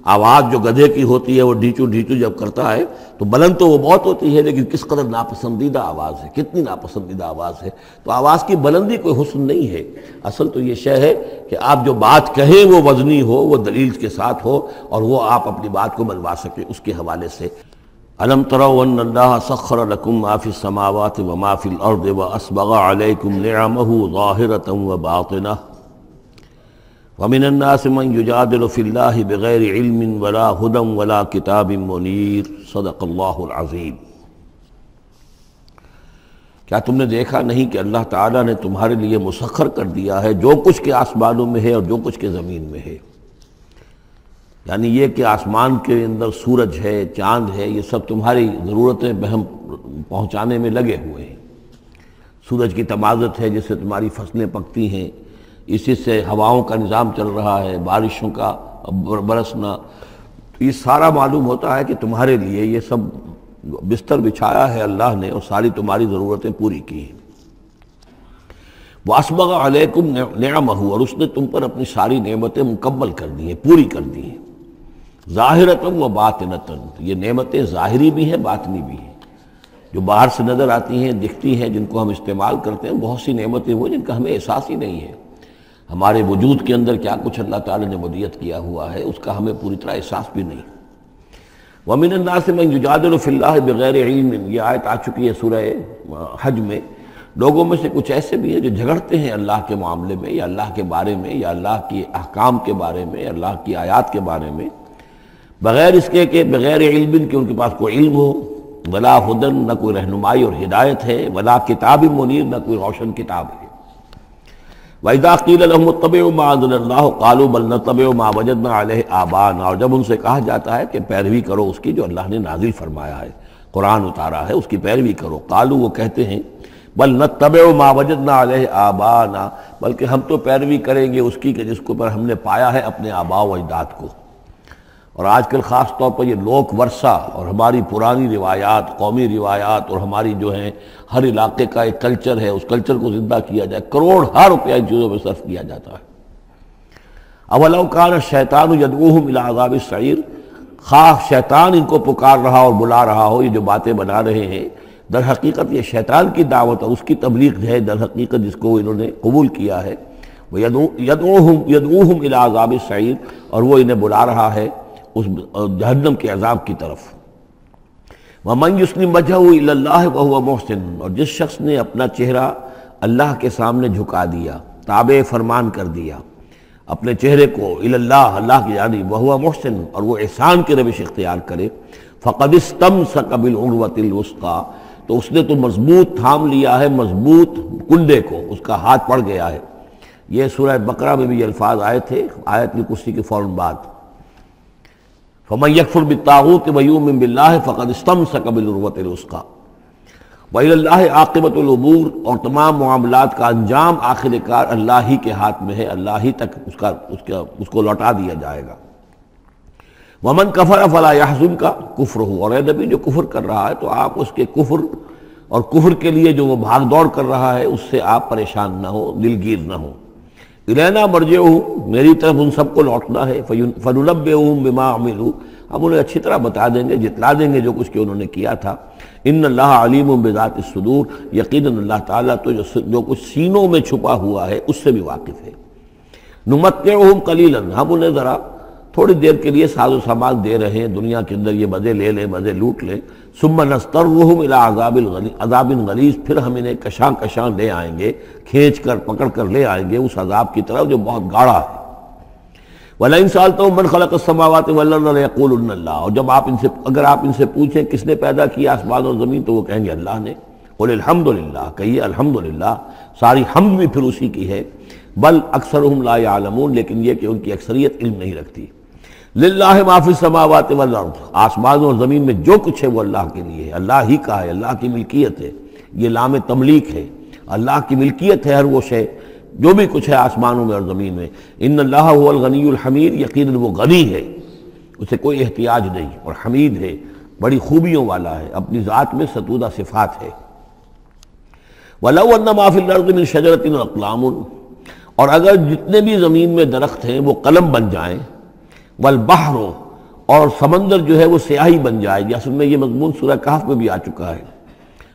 آواز جو گدھے کی ہوتی ہے وہ ڈھیچو ڈھیچو جب کرتا ہے تو بلند تو وہ بہت ہوتی ہے لیکن کس قدر ناپسندیدہ آواز ہے، کتنی ناپسندیدہ آواز ہے۔ تو آواز کی بلندی کوئی حسن نہیں ہے، اصل تو یہ شے ہے کہ آپ جو بات کہیں وہ وزنی ہو، وہ دلیل کے ساتھ ہو، اور وہ آپ اپنی بات کو منوا سکیں اس کے حوالے سے۔ أَلَمْ تَرَوْا أَنَّ اللَّهَ سَخَّرَ لَكُم مَّا فِي السَّمَاوَاتِ وَمَا فِي الْأَرْضِ وَأَسْبَغَ عَلَيْكُمْ نِعَمَهُ ظَاهِرَةً وَبَاطِنَةً وَمِنَ النَّاسِ مَن يُجَادِلُ فِي اللَّهِ بِغَيْرِ عِلْمٍ وَلَا هُدًى وَلَا كِتَابٍ مُنِيرٍ صدق اللہ العظیم۔ کیا تم نے دیکھا نہیں کہ اللہ تعالیٰ نے تمہارے لیے مسخر کر دیا ہے جو کچھ کے آسمانوں میں ہے اور جو کچھ کے زمین میں ہے؟ یعنی یہ کہ آسمان کے اندر سورج ہے، چاند ہے، یہ سب تمہاری ضرورتیں بہم پہنچانے میں لگے ہوئے ہیں۔ سورج کی تمازت ہے جس سے تمہاری فصلیں پکتی ہیں، اسی سے ہواؤں کا نظام چل رہا ہے، بارشوں کا برسنا، یہ سارا معلوم ہوتا ہے کہ تمہارے لیے یہ سب بستر بچھایا ہے اللہ نے اور ساری تمہاری ضرورتیں پوری کی ہیں۔ وَأَسْبَغَ عَلَيْكُمْ نِعَمَهُ، اور اس نے تم پر اپنی ساری نعمتیں مکمل کر دی ہیں، پوری کر دی ہیں۔ ظاہرۃً و باطنۃً، یہ نعمتیں ظاہری بھی ہیں باطنی بھی ہیں، جو باہر سے نظر آتی ہیں دکھتی ہیں جن کو ہم استعمال کرتے ہیں، بہت سی نعمتیں وہ جن کا ہمیں احساس ہی نہیں ہے۔ ہمارے وجود کے اندر کیا کچھ اللہ تعالیٰ نے مدیت کیا ہوا ہے اس کا ہمیں پوری طرح احساس بھی نہیں۔ وَمِنَ النَّاسِ مَن يُجَادِلُ فِي اللَّهِ بِغَيْرِ عِلْمٍ، یہ آیت آ چکی ہے سورہ حج میں۔ لوگوں میں سے کچھ ایسے بھی ہیں جو جھگڑتے ہیں اللہ کے معاملے میں یا اللہ کے بارے میں یا اللہ کے احکام کے بارے میں یا اللہ کی آیات کے بارے میں، بغیر اس کے کہ بغیر علم کہ ان کے پاس کوئی علم ہو، ولا ہدن، نہ کوئی رہنمائی اور ہدایت ہے، ولا کتاب منیر، نہ کوئی روشن کتاب ہے۔ وَإِذَا قِيلَ لَهُمُ اتَّبِعُوا مَا أَنزَلَ اللَّهُ قَالُوا بَلْ نَتَّبِعُ مَا وَجَدْنَا عَلَيْهِ آبَاءَنَا، اور جب ان سے کہا جاتا ہے کہ پیروی کرو اس کی جو اللہ نے نازل فرمایا ہے، قرآن اتارا ہے، اس کی پیروی کرو، قالوا، وہ کہتے ہیں، بل نتبع ما وجدنا علیہ آباءنا، بلکہ ہم تو پیروی کریں گے اس کی کہ جس کو پر ہم نے پایا ہے اپنے آباء و اجداد کو۔ اور آج کل خاص طور پر یہ لوک ورثہ اور ہماری پرانی روایات، قومی روایات، اور ہماری جو ہیں ہر علاقے کا ایک کلچر ہے، اس کلچر کو زندہ کیا جائے، کروڑ ہر روپیہ ان چیزوں میں صرف کیا جاتا ہے۔ اولو کان الشیطان یدعوہم الی عذاب السعیر، خواہ شیطان ان کو پکار رہا اور بلا رہا ہو، یہ جو باتیں بنا رہے ہیں در حقیقت یہ شیطان کی دعوت اور اس کی تبلیغ ہے در حقیقت، جس کو انہوں نے قبول کیا ہے۔ یدعوہم الی عذاب السعیر، اور وہ انہیں بلا رہا ہے اس جہنم کے عذاب کی طرف۔ وَمَن يُسْلِمْ وَجْهَهُ إِلَى اللَّهِ وَهُوَ مُحْسِنٌ، اور جس شخص نے اپنا چہرہ اللہ کے سامنے جھکا دیا، تابع فرمان کر دیا اپنے چہرے کو الی اللہ، اللہ کی جانب، وَهُوَ مُحْسِنٌ، اور وہ احسان کی روش اختیار کرے، فَقَدِ اسْتَمْسَكَ بِالْعُرْوَةِ الْوُثْقَىٰ، تو اس نے تو مضبوط تھام لیا ہے مضبوط کنڈے کو، اس کا ہاتھ پڑ گیا ہے۔ یہ سورہ بقرہ میں بھی یہ الفاظ آئے تھے آیت الکرسی کے فوراً بعد۔ فَمَن يَكْفُرْ بِالطَّاغُوتِ وَيُؤْمِن بِاللَّهِ فَقَدِ اسْتَمْسَكَ بِالْعُرْوَةِ الْوُثْقَىٰ وَإِلَى اللَّهِ عَاقِبَةُ الْأُمُورِ، اور تمام معاملات کا انجام آخر کار اللہ ہی کے ہاتھ میں ہے، اللہ ہی تک اس کو لوٹا دیا جائے گا۔ وَمَن كَفَرَ فَلَا يَحْزُنْكَ كُفْرُهُ، اور اے نبی جو کفر کر رہا ہے تو آپ اس کے کفر اور کفر کے لیے جو وہ بھاگ دوڑ کر رہا ہے اس سے آپ پریشان نہ ہو، دلگیر نہ ہو۔ الینا مرجعہم، میری طرف ان سب کو لوٹنا ہے، فننبئہم بما عملوا، ہم انہیں اچھی طرح بتا دیں گے، جتلا دیں گے جو کچھ کہ انہوں نے کیا تھا۔ ان اللہ علیم بذات الصدور، یقیناً اللہ تعالیٰ تو جو کچھ سینوں میں چھپا ہوا ہے اس سے بھی واقف ہے۔ نمتعہم قلیلا، ہم انہیں ذرا تھوڑی دیر کے لیے ساز و سامان دے رہے ہیں، دنیا کے اندر یہ مزے لے لیں، مزے لوٹ لیں۔ ثم نضطرہم الی عذاب غلیظ، پھر ہم انہیں کشاں کشاں لے آئیں گے، کھینچ کر پکڑ کر لے آئیں گے اس عذاب کی طرف جو بہت گاڑا ہے۔ وَلَئِن سَأَلْتَهُم مَّن خَلَقَ السَّمَاوَاتِ وَالْأَرْضَ لَيَقُولُنَّ اللَّهُ، اور جب اگر آپ ان سے پوچھیں کس نے پیدا کیا آسمان اور زمین تو وہ کہیں گے اللہ نے۔ قُلِ الْحَمْدُ لِلَّهِ، کہیے الحمدللہ، ساری حمد بھی پھر اسی کی ہے۔ بل اکثرہم لا یعلمون، لیکن یہ کہ ان کی اکثریت علم نہیں رکھتی۔ للہ ما فی السماوات والارض، آسمان اور زمین میں جو کچھ ہے وہ اللہ کے لیے ہے، اللہ ہی کا ہے، اللہ کی ملکیت ہے، یہ لام تملیک ہے، اللہ کی ملکیت ہے ہر وہ شے جو بھی کچھ ہے آسمانوں میں اور زمین میں۔ ان اللہ هو الغنی الحمید، یقیناً وہ غنی ہے، اسے کوئی احتیاج نہیں، اور حمید ہے، بڑی خوبیوں والا ہے، اپنی ذات میں ستودہ صفات ہے۔ وَلَوْ أَنَّ مَا فِي الْأَرْضِ مِنْ شَجَرَةٍ أَقْلَامٌ، اور اگر جتنے بھی زمین میں درخت ہیں وہ قلم بن جائیں، والبحر، اور سمندر جو ہے وہ سیاہی بن جائے، اصل میں یہ مضمون سورہ کہف میں بھی آ چکا ہے۔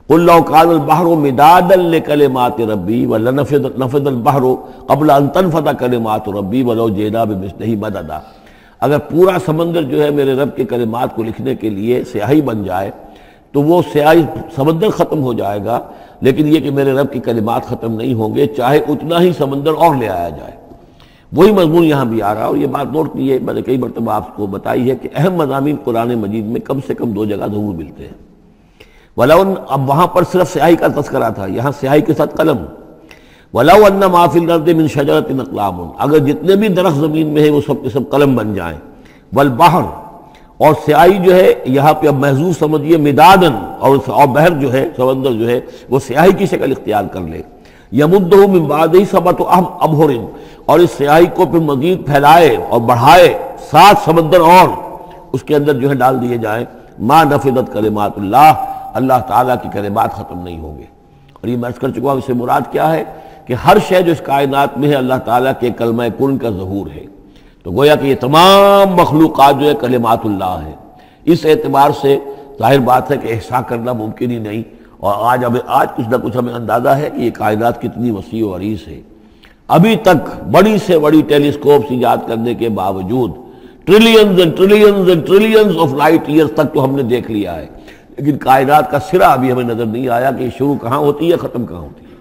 قُلْ لَوْ كَانَ الْبَحْرُ مِدَادًا لِكَلِمَاتِ رَبِّي وَلَنَفِدَ الْبَحْرُ قَبْلَ أَن تَنفَدَ كَلِمَاتُ رَبِّي وَلَوْ جِئْنَا بِمِثْلِهِ مَدَدًا، اگر پورا سمندر جو ہے میرے رب کے کلمات کو لکھنے کے لیے سیاہی بن جائے تو وہ سیاہی سمندر ختم ہو جائے گا، لیکن یہ کہ میرے رب کی کلمات ختم نہیں ہوں گے چاہے اتنا ہی سمندر اور لے آیا جائے۔ وہی مضمون یہاں بھی آ رہا ہے، اور یہ بات نوٹ کی ہے، میں نے کئی مرتبہ آپ کو بتائی ہے کہ اہم مضامین قرآن مجید میں کم سے کم دو جگہ ضرور ملتے ہیں۔ وَلَوْ، اب وہاں پر صرف سیاہی کا تذکرہ تھا، یہاں سیاہی کے ساتھ قلم۔ وَلَوْ أَنَّ مَا فِي الْأَرْضِ مِنْ شَجَرَةٍ أَقْلَامٌ، اگر جتنے بھی درخت زمین میں ہیں وہ سب کے سب قلم بن جائیں، والبحر، اور سیاہی جو ہے یہاں پہ اب محظوظ سمجھیے مدادن، اور بحر جو ہے سمندر جو ہے وہ سیاہی کی شکل اختیار کر لے، یمدہ من بعدہ سبعۃ ابحر، اور اس سیاہی کو پھر مزید پھیلائے اور بڑھائے 7 سمندر اور اس کے اندر جو ہے ڈال دیے جائیں، ما نفدت کلمات اللہ، اللہ تعالیٰ کی کلمات ختم نہیں ہوں گے۔ اور یہ میں عرض کر چکا ہوں، اس سے مراد کیا ہے کہ ہر شے جو اس کائنات میں ہے اللہ تعالیٰ کے کلمہ کن کا ظہور ہے، تو گویا کہ یہ تمام مخلوقات جو ہے کلمات اللہ ہے۔ اس اعتبار سے ظاہر بات ہے کہ احصاء کرنا ممکن ہی نہیں، اور آج کچھ نہ کچھ ہمیں اندازہ ہے کہ یہ کائنات کتنی وسیع و عریض ہے۔ ابھی تک بڑی سے بڑی ٹیلیسکوپس ایجاد کرنے کے باوجود trillions and trillions and trillions of light years تک تو ہم نے دیکھ لیا ہے، لیکن کائنات کا سرا ابھی ہمیں نظر نہیں آیا کہ شروع کہاں ہوتی ہے ختم کہاں ہوتی ہے۔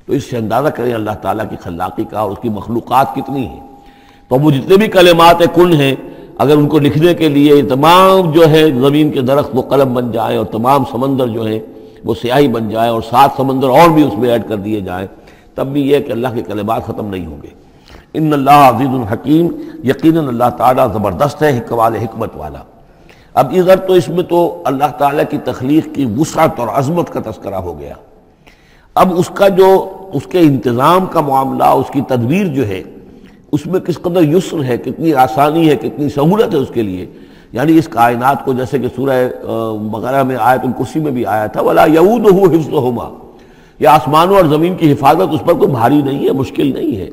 تو اس سے اندازہ کریں اللہ تعالیٰ کی خلاقی کا اور اس کی مخلوقات کتنی ہیں۔ تو وہ جتنے بھی کلمات کن ہیں اگر ان کو لکھنے کے لیے تمام جو ہے زمین کے درخت وہ قلم بن جائیں، اور تمام سمندر جو ہیں وہ سیاہی بن جائیں، اور 7 سمندر اور بھی اس میں ایڈ کر دیے جائیں، تب بھی یہ کہ اللہ کے کلمات ختم نہیں ہوں گے۔ ان اللہ عزیز الحکیم، یقیناً اللہ تعالیٰ زبردست ہے، حکمت والا۔ اب ادھر تو اس میں تو اللہ تعالیٰ کی تخلیق کی وسعت اور عظمت کا تذکرہ ہو گیا، اب اس کا جو اس کے انتظام کا معاملہ، اس کی تدبیر جو ہے اس میں کس قدر یسر ہے، کتنی آسانی ہے، کتنی سہولت ہے اس کے لیے۔ یعنی اس کائنات کو جیسے کہ سورہ بقرہ میں آیت الکرسی میں بھی آیا تھا وَلَا يَئُودُهُ حِفْظُهُمَا، یہ آسمانوں اور زمین کی حفاظت اس پر کوئی بھاری نہیں ہے، مشکل نہیں ہے،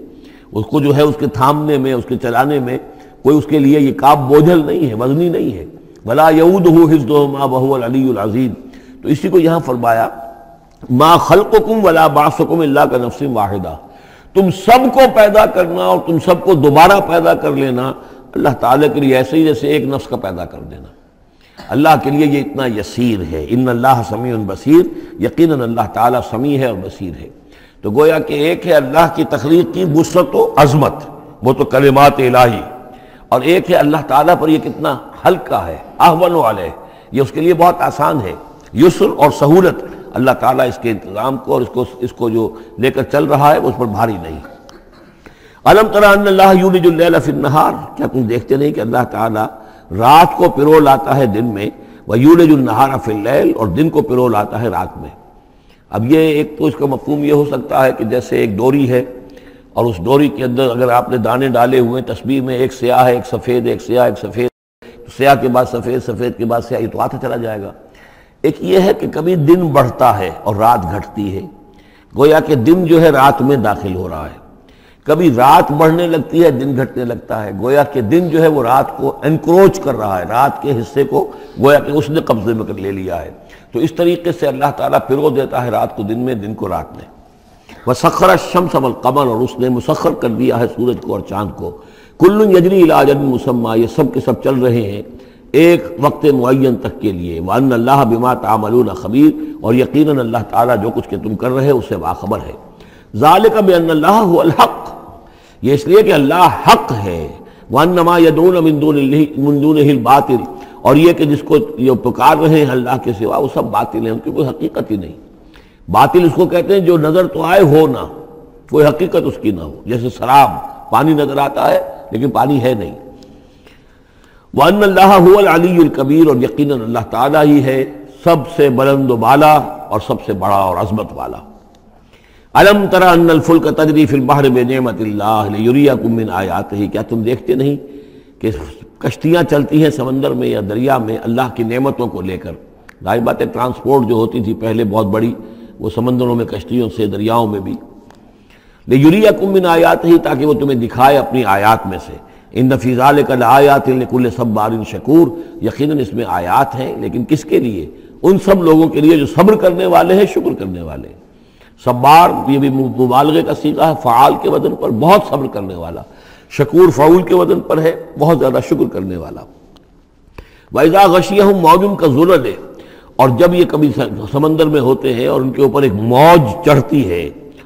اس کو جو ہے اس کے تھامنے میں، اس کے چلانے میں کوئی اس کے لیے یہ کام بوجھل نہیں ہے، وزنی نہیں ہے۔ وَلَا يَئُودُهُ حِفْظُهُمَا وَهُوَ الْعَلِيُّ الْعَظِيمُ، تو اسی کو یہاں فرمایا ما خلقکم ولا بعثکم الا کنفس واحدہ، تم سب کو پیدا کرنا اور تم سب کو دوبارہ پیدا کر لینا اللہ تعالیٰ کے لیے ایسے ہی جیسے ایک نفس کا پیدا کر دینا، اللہ کے لیے یہ اتنا یسیر ہے۔ ان اللہ سمیع بصیر، یقیناً اللہ تعالیٰ سمیع ہے اور بصیر ہے۔ تو گویا کہ ایک ہے اللہ کی تخلیق کی وسعت و عظمت، وہ تو کلمات الہی، اور ایک ہے اللہ تعالیٰ پر یہ کتنا ہلکا ہے، اہون علیہ، یہ اس کے لیے بہت آسان ہے، یسر اور سہولت اللہ تعالیٰ اس کے انتظام کو اور اس کو جو لے کر چل رہا ہے اس پر بھاری نہیں۔ الم تر ان اللہ یولج اللیل فی النہار، کیا تم دیکھتے نہیں کہ اللہ تعالیٰ رات کو پرو لاتا ہے دن میں، ویولج النہار فی اللیل، اور دن کو پرو لاتا ہے رات میں۔ اب یہ ایک تو اس کا مفہوم یہ ہو سکتا ہے کہ جیسے ایک ڈوری ہے اور اس ڈوری کے اندر اگر آپ نے دانے ڈالے ہوئے تسبیح میں، ایک سیاہ ہے ایک سفید، ایک سیاہ ایک سفید، سیاہ کے بعد سفید، سفید کے بعد سیاہ، یہ تو آتا چلا جائے گا۔ ایک یہ ہے کہ کبھی دن بڑھتا ہے اور رات گھٹتی ہے، گویا کہ دن جو ہے رات میں داخل ہو رہا ہے، کبھی رات بڑھنے لگتی ہے دن گھٹنے لگتا ہے، گویا کہ دن جو ہے وہ رات کو انکروچ کر رہا ہے، رات کے حصے کو گویا کہ اس نے قبضے میں کر لے لیا ہے۔ تو اس طریقے سے اللہ تعالیٰ پرو دیتا ہے رات کو دن میں، دن کو رات میں۔ وَسَخَّرَ الشَّمْسَ وَالْقَمَرَ، اور اس نے مسخر کر دیا ہے سورج کو اور چاند کو، كُلٌّ يَجْرِي إِلَىٰ أَجَلٍ مُّسَمًّى، یہ سب کے سب چل رہے ہیں ایک وقت معین تک کے لیے۔ وَأَنَّ اللَّهَ بِمَا تَعْمَلُونَ خَبِيرٌ، اور یقیناً اللہ تعالیٰ جو کچھ کہ تم کر رہے اس سے باخبر ہے۔ ذَلِكَ بِأَنَّ اللَّهَ هُوَ الْحَقُّ، یہ اس لیے کہ اللہ حق ہے۔ وَأَنَّ مَا يَدْعُونَ مِن دُونِهِ الْبَاطِلُ، اور یہ کہ جس کو یہ پکار رہے ہیں اللہ کے سوا وہ سب باطل ہیں، ان کی کوئی حقیقت ہی نہیں۔ باطل اس کو کہتے ہیں جو نظر تو آئے ہو نہ، کوئی حقیقت اس کی نہ ہو، جیسے سراب، پانی نظر آتا ہے لیکن پانی ہے نہیں۔ وَأَنَّ اللَّهَ هُوَ الْعَلِيُّ الْكَبِيرُ، اور یقیناً اللہ تعالیٰ ہی ہے سب سے بلند و بالا اور سب سے بڑا اور عظمت والا۔ أَلَمْ تَرَ أَنَّ الْفُلْكَ تَجْرِي فِي الْبَحْرِ بِنِعْمَتِ اللَّهِ لِيُرِيَكُم مِّنْ آيَاتِهِ، کیا تم دیکھتے نہیں کہ کشتیاں چلتی ہیں سمندر میں یا دریا میں اللہ کی نعمتوں کو لے کر؟ ظاہر بات ہے ٹرانسپورٹ جو ہوتی تھی پہلے بہت بڑی، وہ سمندروں میں کشتیوں سے، دریاؤں میں بھی۔ لِيُرِيَكُم مِّنْ آيَاتِهِ، تاکہ وہ تمہیں دکھائے اپنی آیات میں سے۔ ان فی ذلک لآیات لکل صبار شکور، یقیناً اس میں آیات ہیں، لیکن کس کے لیے؟ ان سب لوگوں کے لیے جو صبر کرنے والے ہیں، شکر کرنے والے ہیں۔ صبار یہ بھی مبالغے کا صیغہ ہے، فعال کے وزن پر، بہت صبر کرنے والا۔ شکور فعول کے وزن پر ہے، بہت زیادہ شکر کرنے والا۔ وَإِذَا غَشِيَهُم مَّوْجٌ كَالظُّلَلِ، اور جب یہ کبھی سمندر میں ہوتے ہیں اور ان کے اوپر ایک موج چڑھتی ہے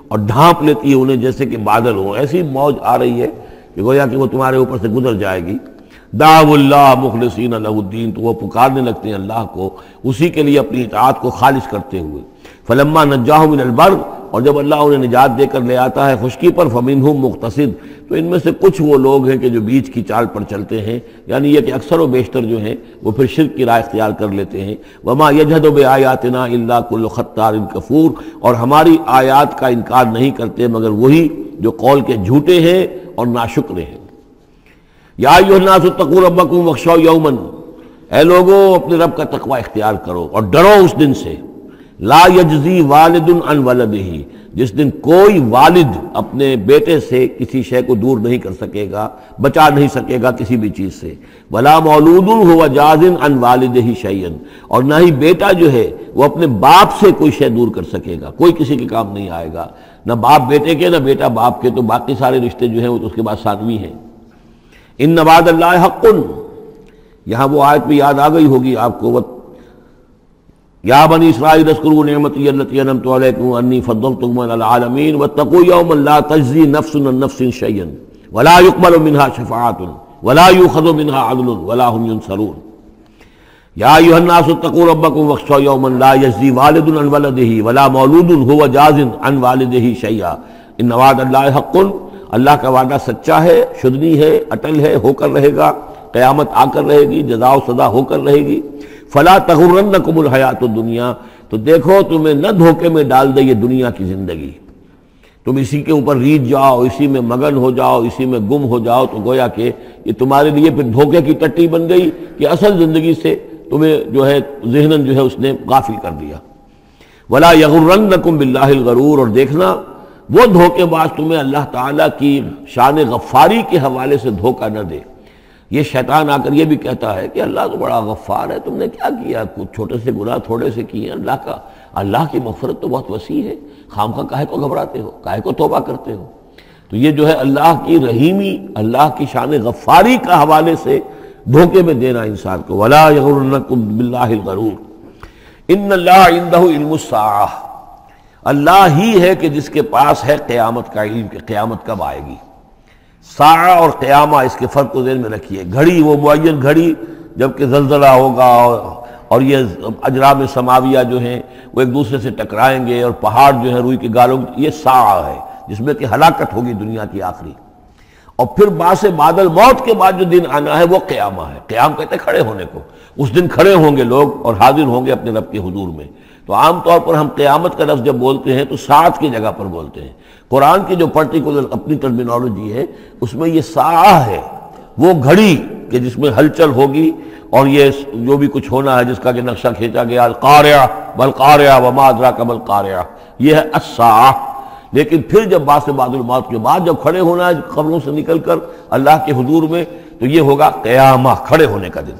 اور ڈھانپ لیتی ہے انہیں جیسے کہ بادل ہوں، ایسی موج آ رہی ہے کہ گویا کہ وہ تمہارے اوپر سے گزر جائے گی۔ دعوا اللہ مخلصین لہ الدین، تو وہ پکارنے لگتے ہیں اللہ کو اسی کے لیے اپنی اطاعت کو خالص کرتے ہوئے۔ فلما نجاہم الی البر، اور جب اللہ انہیں نجات دے کر لے آتا ہے خشکی پر، فمنہم مقتصد، تو ان میں سے کچھ وہ لوگ ہیں کہ جو بیچ کی چال پر چلتے ہیں، یعنی یہ کہ اکثر و بیشتر جو ہیں وہ پھر شرک کی راہ اختیار کر لیتے ہیں۔ وما یجحد بآیاتنا الا کل ختار کفور، اور ہماری آیات کا انکار نہیں کرتے مگر وہی جو قول کے جھوٹے ہیں اور ناشکر ہیں۔ یا ایھا الناس اتقوا ربکم واخشوا یوما، اے لوگو اپنے رب کا تقوی اختیار کرو اور ڈرو اس دن سے، لا یجزی والد عن ولدہ، جس دن کوئی والد اپنے بیٹے سے کسی شے کو دور نہیں کر سکے گا، بچا نہیں سکے گا کسی بھی چیز سے، ولا مولود هو جاز عن والدہ شیئا، اور نہ ہی بیٹا جو ہے وہ اپنے باپ سے کوئی شے دور کر سکے گا، کوئی کسی کے کام نہیں آئے گا، نہ باپ بیٹے کے نہ بیٹا باپ کے، تو باقی سارے رشتے جو ہیں وہ تو اس کے بعد ثانوی ہیں۔ ان وعد اللہ حق، یہاں وہ آیت بھی یاد آ گئی ہوگی آپ کو، یا بنی اسرائیل اذکروا نعمتی التی انعمت علیکم انی فضلتکم علی العالمین واتقوا یوما لا تجزی نفس عن نفس شیئا ولا یقبل منها شفاعۃ ولا یؤخذ منها عدل ولا هم ینصرون۔ یا ایھا الناس اتقوا ربکم واخشوا یوما لا یجزی والد عن ولدہ ولا مولود هو جاز عن والدہ شیئا ان وعد اللہ حق، اللہ کا وعدہ سچا ہے، شدنی ہے، اٹل ہے، ہو کر رہے گا، قیامت آ کر رہے گی، جزا و سزا ہو کر رہے گی۔ فلا تغرنکم الحیات الدنیا، تو دیکھو تمہیں نہ دھوکے میں ڈال دے یہ دنیا کی زندگی، تم اسی کے اوپر ریجھ جاؤ، اسی میں مگن ہو جاؤ، اسی میں گم ہو جاؤ، تو گویا کہ یہ تمہارے لیے پھر دھوکے کی ٹٹی بن گئی کہ اصل زندگی سے تمہیں جو ہے ذہناً جو ہے اس نے غافل کر دیا۔ ولا یغرنکم باللہ الغرور، اور دیکھنا وہ دھوکے باز تمہیں اللہ تعالیٰ کی شان غفاری کے حوالے سے دھوکہ نہ دے۔ یہ شیطان آ کر یہ بھی کہتا ہے کہ اللہ تو بڑا غفار ہے، تم نے کیا کیا، کچھ چھوٹے سے گناہ تھوڑے سے کیے، اللہ کی مغفرت تو بہت وسیع ہے، خامخواہ کاہے کو گھبراتے ہو، کاہے کو توبہ کرتے ہو۔ تو یہ جو ہے اللہ کی رحیمی، اللہ کی شان غفاری کا حوالے سے دھوکے میں دینا انسان کو۔ ولا یغرنکم باللہ الغرور ان اللہ عندہ علم الساعہ، اللہ ہی ہے کہ جس کے پاس ہے قیامت کا علم کہ قیامت کب آئے گی۔ ساعہ اور قیامہ، اس کے فرق کو ذہن میں رکھیے۔ گھڑی وہ معین گھڑی جب کہ زلزلہ ہوگا اور یہ اجرام سماویہ جو ہیں وہ ایک دوسرے سے ٹکرائیں گے اور پہاڑ جو ہے روئی کے گالوں، یہ ساعہ ہے جس میں کہ ہلاکت ہوگی دنیا کی آخری۔ اور پھر باعث بادل موت کے بعد جو دن آنا ہے وہ قیامہ ہے۔ قیام کہتے ہیں کھڑے ہونے کو، اس دن کھڑے ہوں گے لوگ اور حاضر ہوں گے اپنے رب کے حضور میں۔ تو عام طور پر ہم قیامت کا لفظ جب بولتے ہیں تو ساعت کی جگہ پر بولتے ہیں۔ قرآن کی جو پرٹیکولر اپنی ٹرمینالوجی ہے اس میں یہ ساعہ ہے، وہ گھڑی کہ جس میں ہلچل ہوگی اور یہ جو بھی کچھ ہونا ہے جس کا کہ نقشہ کھینچا گیا، القاریہ والقاریہ وما ادراک ما القاریہ، یہ ہے الساعہ۔ لیکن پھر جب باعث بعد الموت کے بعد جب کھڑے ہونا ہے قبروں سے نکل کر اللہ کے حضور میں، تو یہ ہوگا قیامہ، کھڑے ہونے کا دن۔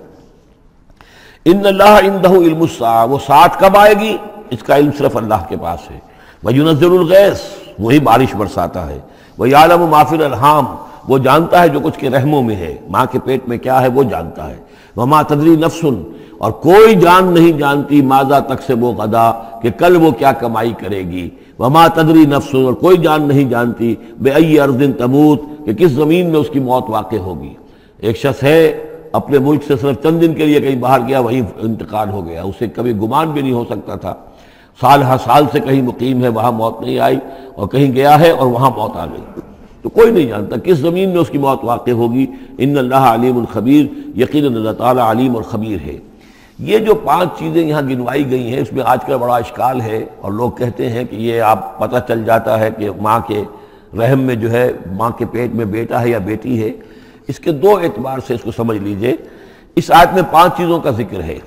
ان اللہ عندہ علم الساعہ، وہ ساعت کب آئے گی اس کا علم صرف اللہ کے پاس ہے۔ وَيُنَزِّلُ الْغَيْثَ، وہی بارش برساتا ہے۔ وَيَعْلَمُ مَا فِي الْأَرْحَامِ، وہ جانتا ہے جو کچھ کے رحموں میں ہے، ماں کے پیٹ میں کیا ہے وہ جانتا ہے۔ وَمَا تَدْرِي نَفْسٌ، اور کوئی جان نہیں جانتی ماذا تکسب غدا، کہ کل وہ کیا کمائی کرے گی۔ وَمَا تَدْرِي نَفْسٌ، اور کوئی جان نہیں جانتی بِأَيِّ أَرْضٍ تَمُوتُ، کہ کس زمین میں اس کی موت واقع ہوگی۔ ایک شخص ہے اپنے ملک سے صرف چند دن کے لیے کہیں باہر گیا، وہیں انتقال ہو گیا، اسے کبھی گمان بھی نہیں ہو سکتا تھا، سال ہر سال سے کہیں مقیم ہے، وہاں موت نہیں آئی، اور کہیں گیا ہے اور وہاں موت آ گئی۔ تو کوئی نہیں جانتا کس زمین میں اس کی موت واقع ہوگی. ان اللہ علیم الخبیر، یقیناً اللہ تعالیٰ علیم اور خبیر ہے. یہ جو 5 چیزیں یہاں گنوائی گئی ہیں اس میں آج کل بڑا اشکال ہے، اور لوگ کہتے ہیں کہ یہ آپ پتہ چل جاتا ہے کہ ماں کے رحم میں جو ہے، ماں کے پیٹ میں بیٹا ہے یا بیٹی ہے. اس کے 2 اعتبار سے اس کو سمجھ لیجئے. اس آیت میں 5 چیزوں کا ذکر ہے.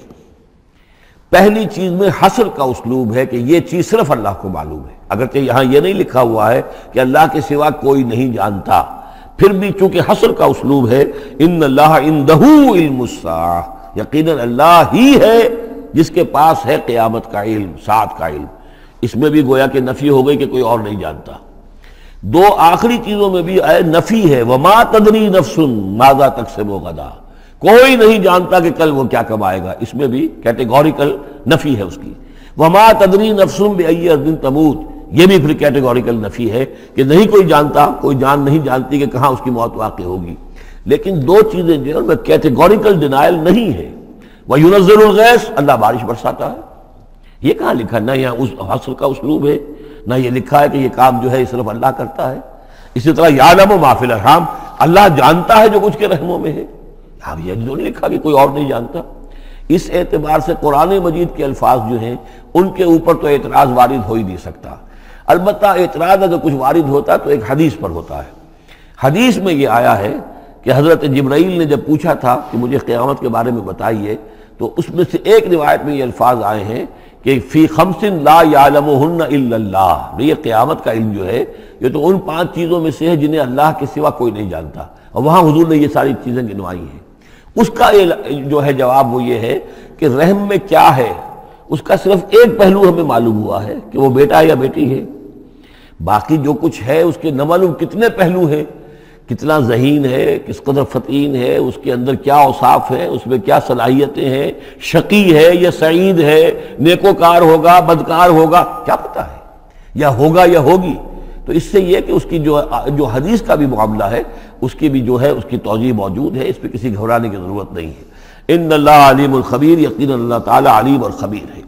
پہلی چیز میں حصر کا اسلوب ہے کہ یہ چیز صرف اللہ کو معلوم ہے، اگرچہ یہاں یہ نہیں لکھا ہوا ہے کہ اللہ کے سوا کوئی نہیں جانتا، پھر بھی چونکہ حصر کا اسلوب ہے. ان اللہ عندہ علم الساعہ، یقیناً اللہ ہی ہے جس کے پاس ہے قیامت کا علم، ساعت کا علم. اس میں بھی گویا کہ نفی ہو گئی کہ کوئی اور نہیں جانتا. 2 آخری چیزوں میں بھی نفی ہے، وما تدری نفس ماذا تکسب غدا، کوئی نہیں جانتا کہ کل وہ کیا کمائے گا. اس میں بھی کیٹیگوریکل نفی ہے اس کی. وما تدری نفس بأی ارض تموت، یہ بھی پھر کیٹیگوریکل نفی ہے کہ نہیں کوئی جانتا، کوئی جان نہیں جانتی کہ کہاں اس کی موت واقع ہوگی. لیکن 2 چیزیں جو ہے کیٹیگوریکل ڈینائل نہیں ہے. وَيُنَزِّلُ الْغَيْثَ، اللہ بارش برساتا ہے. یہ کہاں لکھا؟ نہ یہاں اس حصر کا اسلوب ہے، نہ یہ لکھا ہے کہ یہ کام جو ہے صرف اللہ کرتا ہے. اسی طرح یعلم ما فی الارحام، اللہ جانتا ہے جو کچھ کے رحموں میں ہے. اب یہ جو نہیں لکھا کہ کوئی اور نہیں جانتا. اس اعتبار سے قرآن مجید کے الفاظ جو ہیں ان کے اوپر تو اعتراض وارد ہو ہی نہیں سکتا. البتہ اعتراض اگر کچھ وارد ہوتا تو ایک حدیث پر ہوتا ہے. حدیث میں یہ آیا ہے کہ حضرت جبرائیل نے جب پوچھا تھا کہ مجھے قیامت کے بارے میں بتائیے، تو اس میں سے ایک روایت میں یہ الفاظ آئے ہیں کہ فی 5 لا یعلمہن الا اللہ. یہ قیامت کا علم جو ہے یہ تو ان 5 چیزوں میں سے ہے جنہیں اللہ کے سوا کوئی نہیں جانتا، اور وہاں حضور نے یہ ساری چیزیں گنوائی ہیں. اس کا جو ہے جواب وہ یہ ہے کہ رحم میں کیا ہے اس کا صرف ایک پہلو ہمیں معلوم ہوا ہے کہ وہ بیٹا یا بیٹی ہے. باقی جو کچھ ہے اس کے نہ معلوم کتنے پہلو ہیں، کتنا ذہین ہے، کس قدر فطین ہے، اس کے اندر کیا اوصاف ہے، اس میں کیا صلاحیتیں ہیں، شقی ہے یا سعید ہے، نیکوکار ہوگا بدکار ہوگا، کیا پتہ ہے، یا ہوگا یا ہوگی. تو اس سے یہ کہ اس کی جو حدیث کا بھی معاملہ ہے اس کی بھی جو ہے اس کی توجیہ موجود ہے، اس پہ کسی گھبرانے کی ضرورت نہیں ہے. ان اللہ علیم الخبیر، یقیناً اللہ تعالی علیم اور خبیر ہے.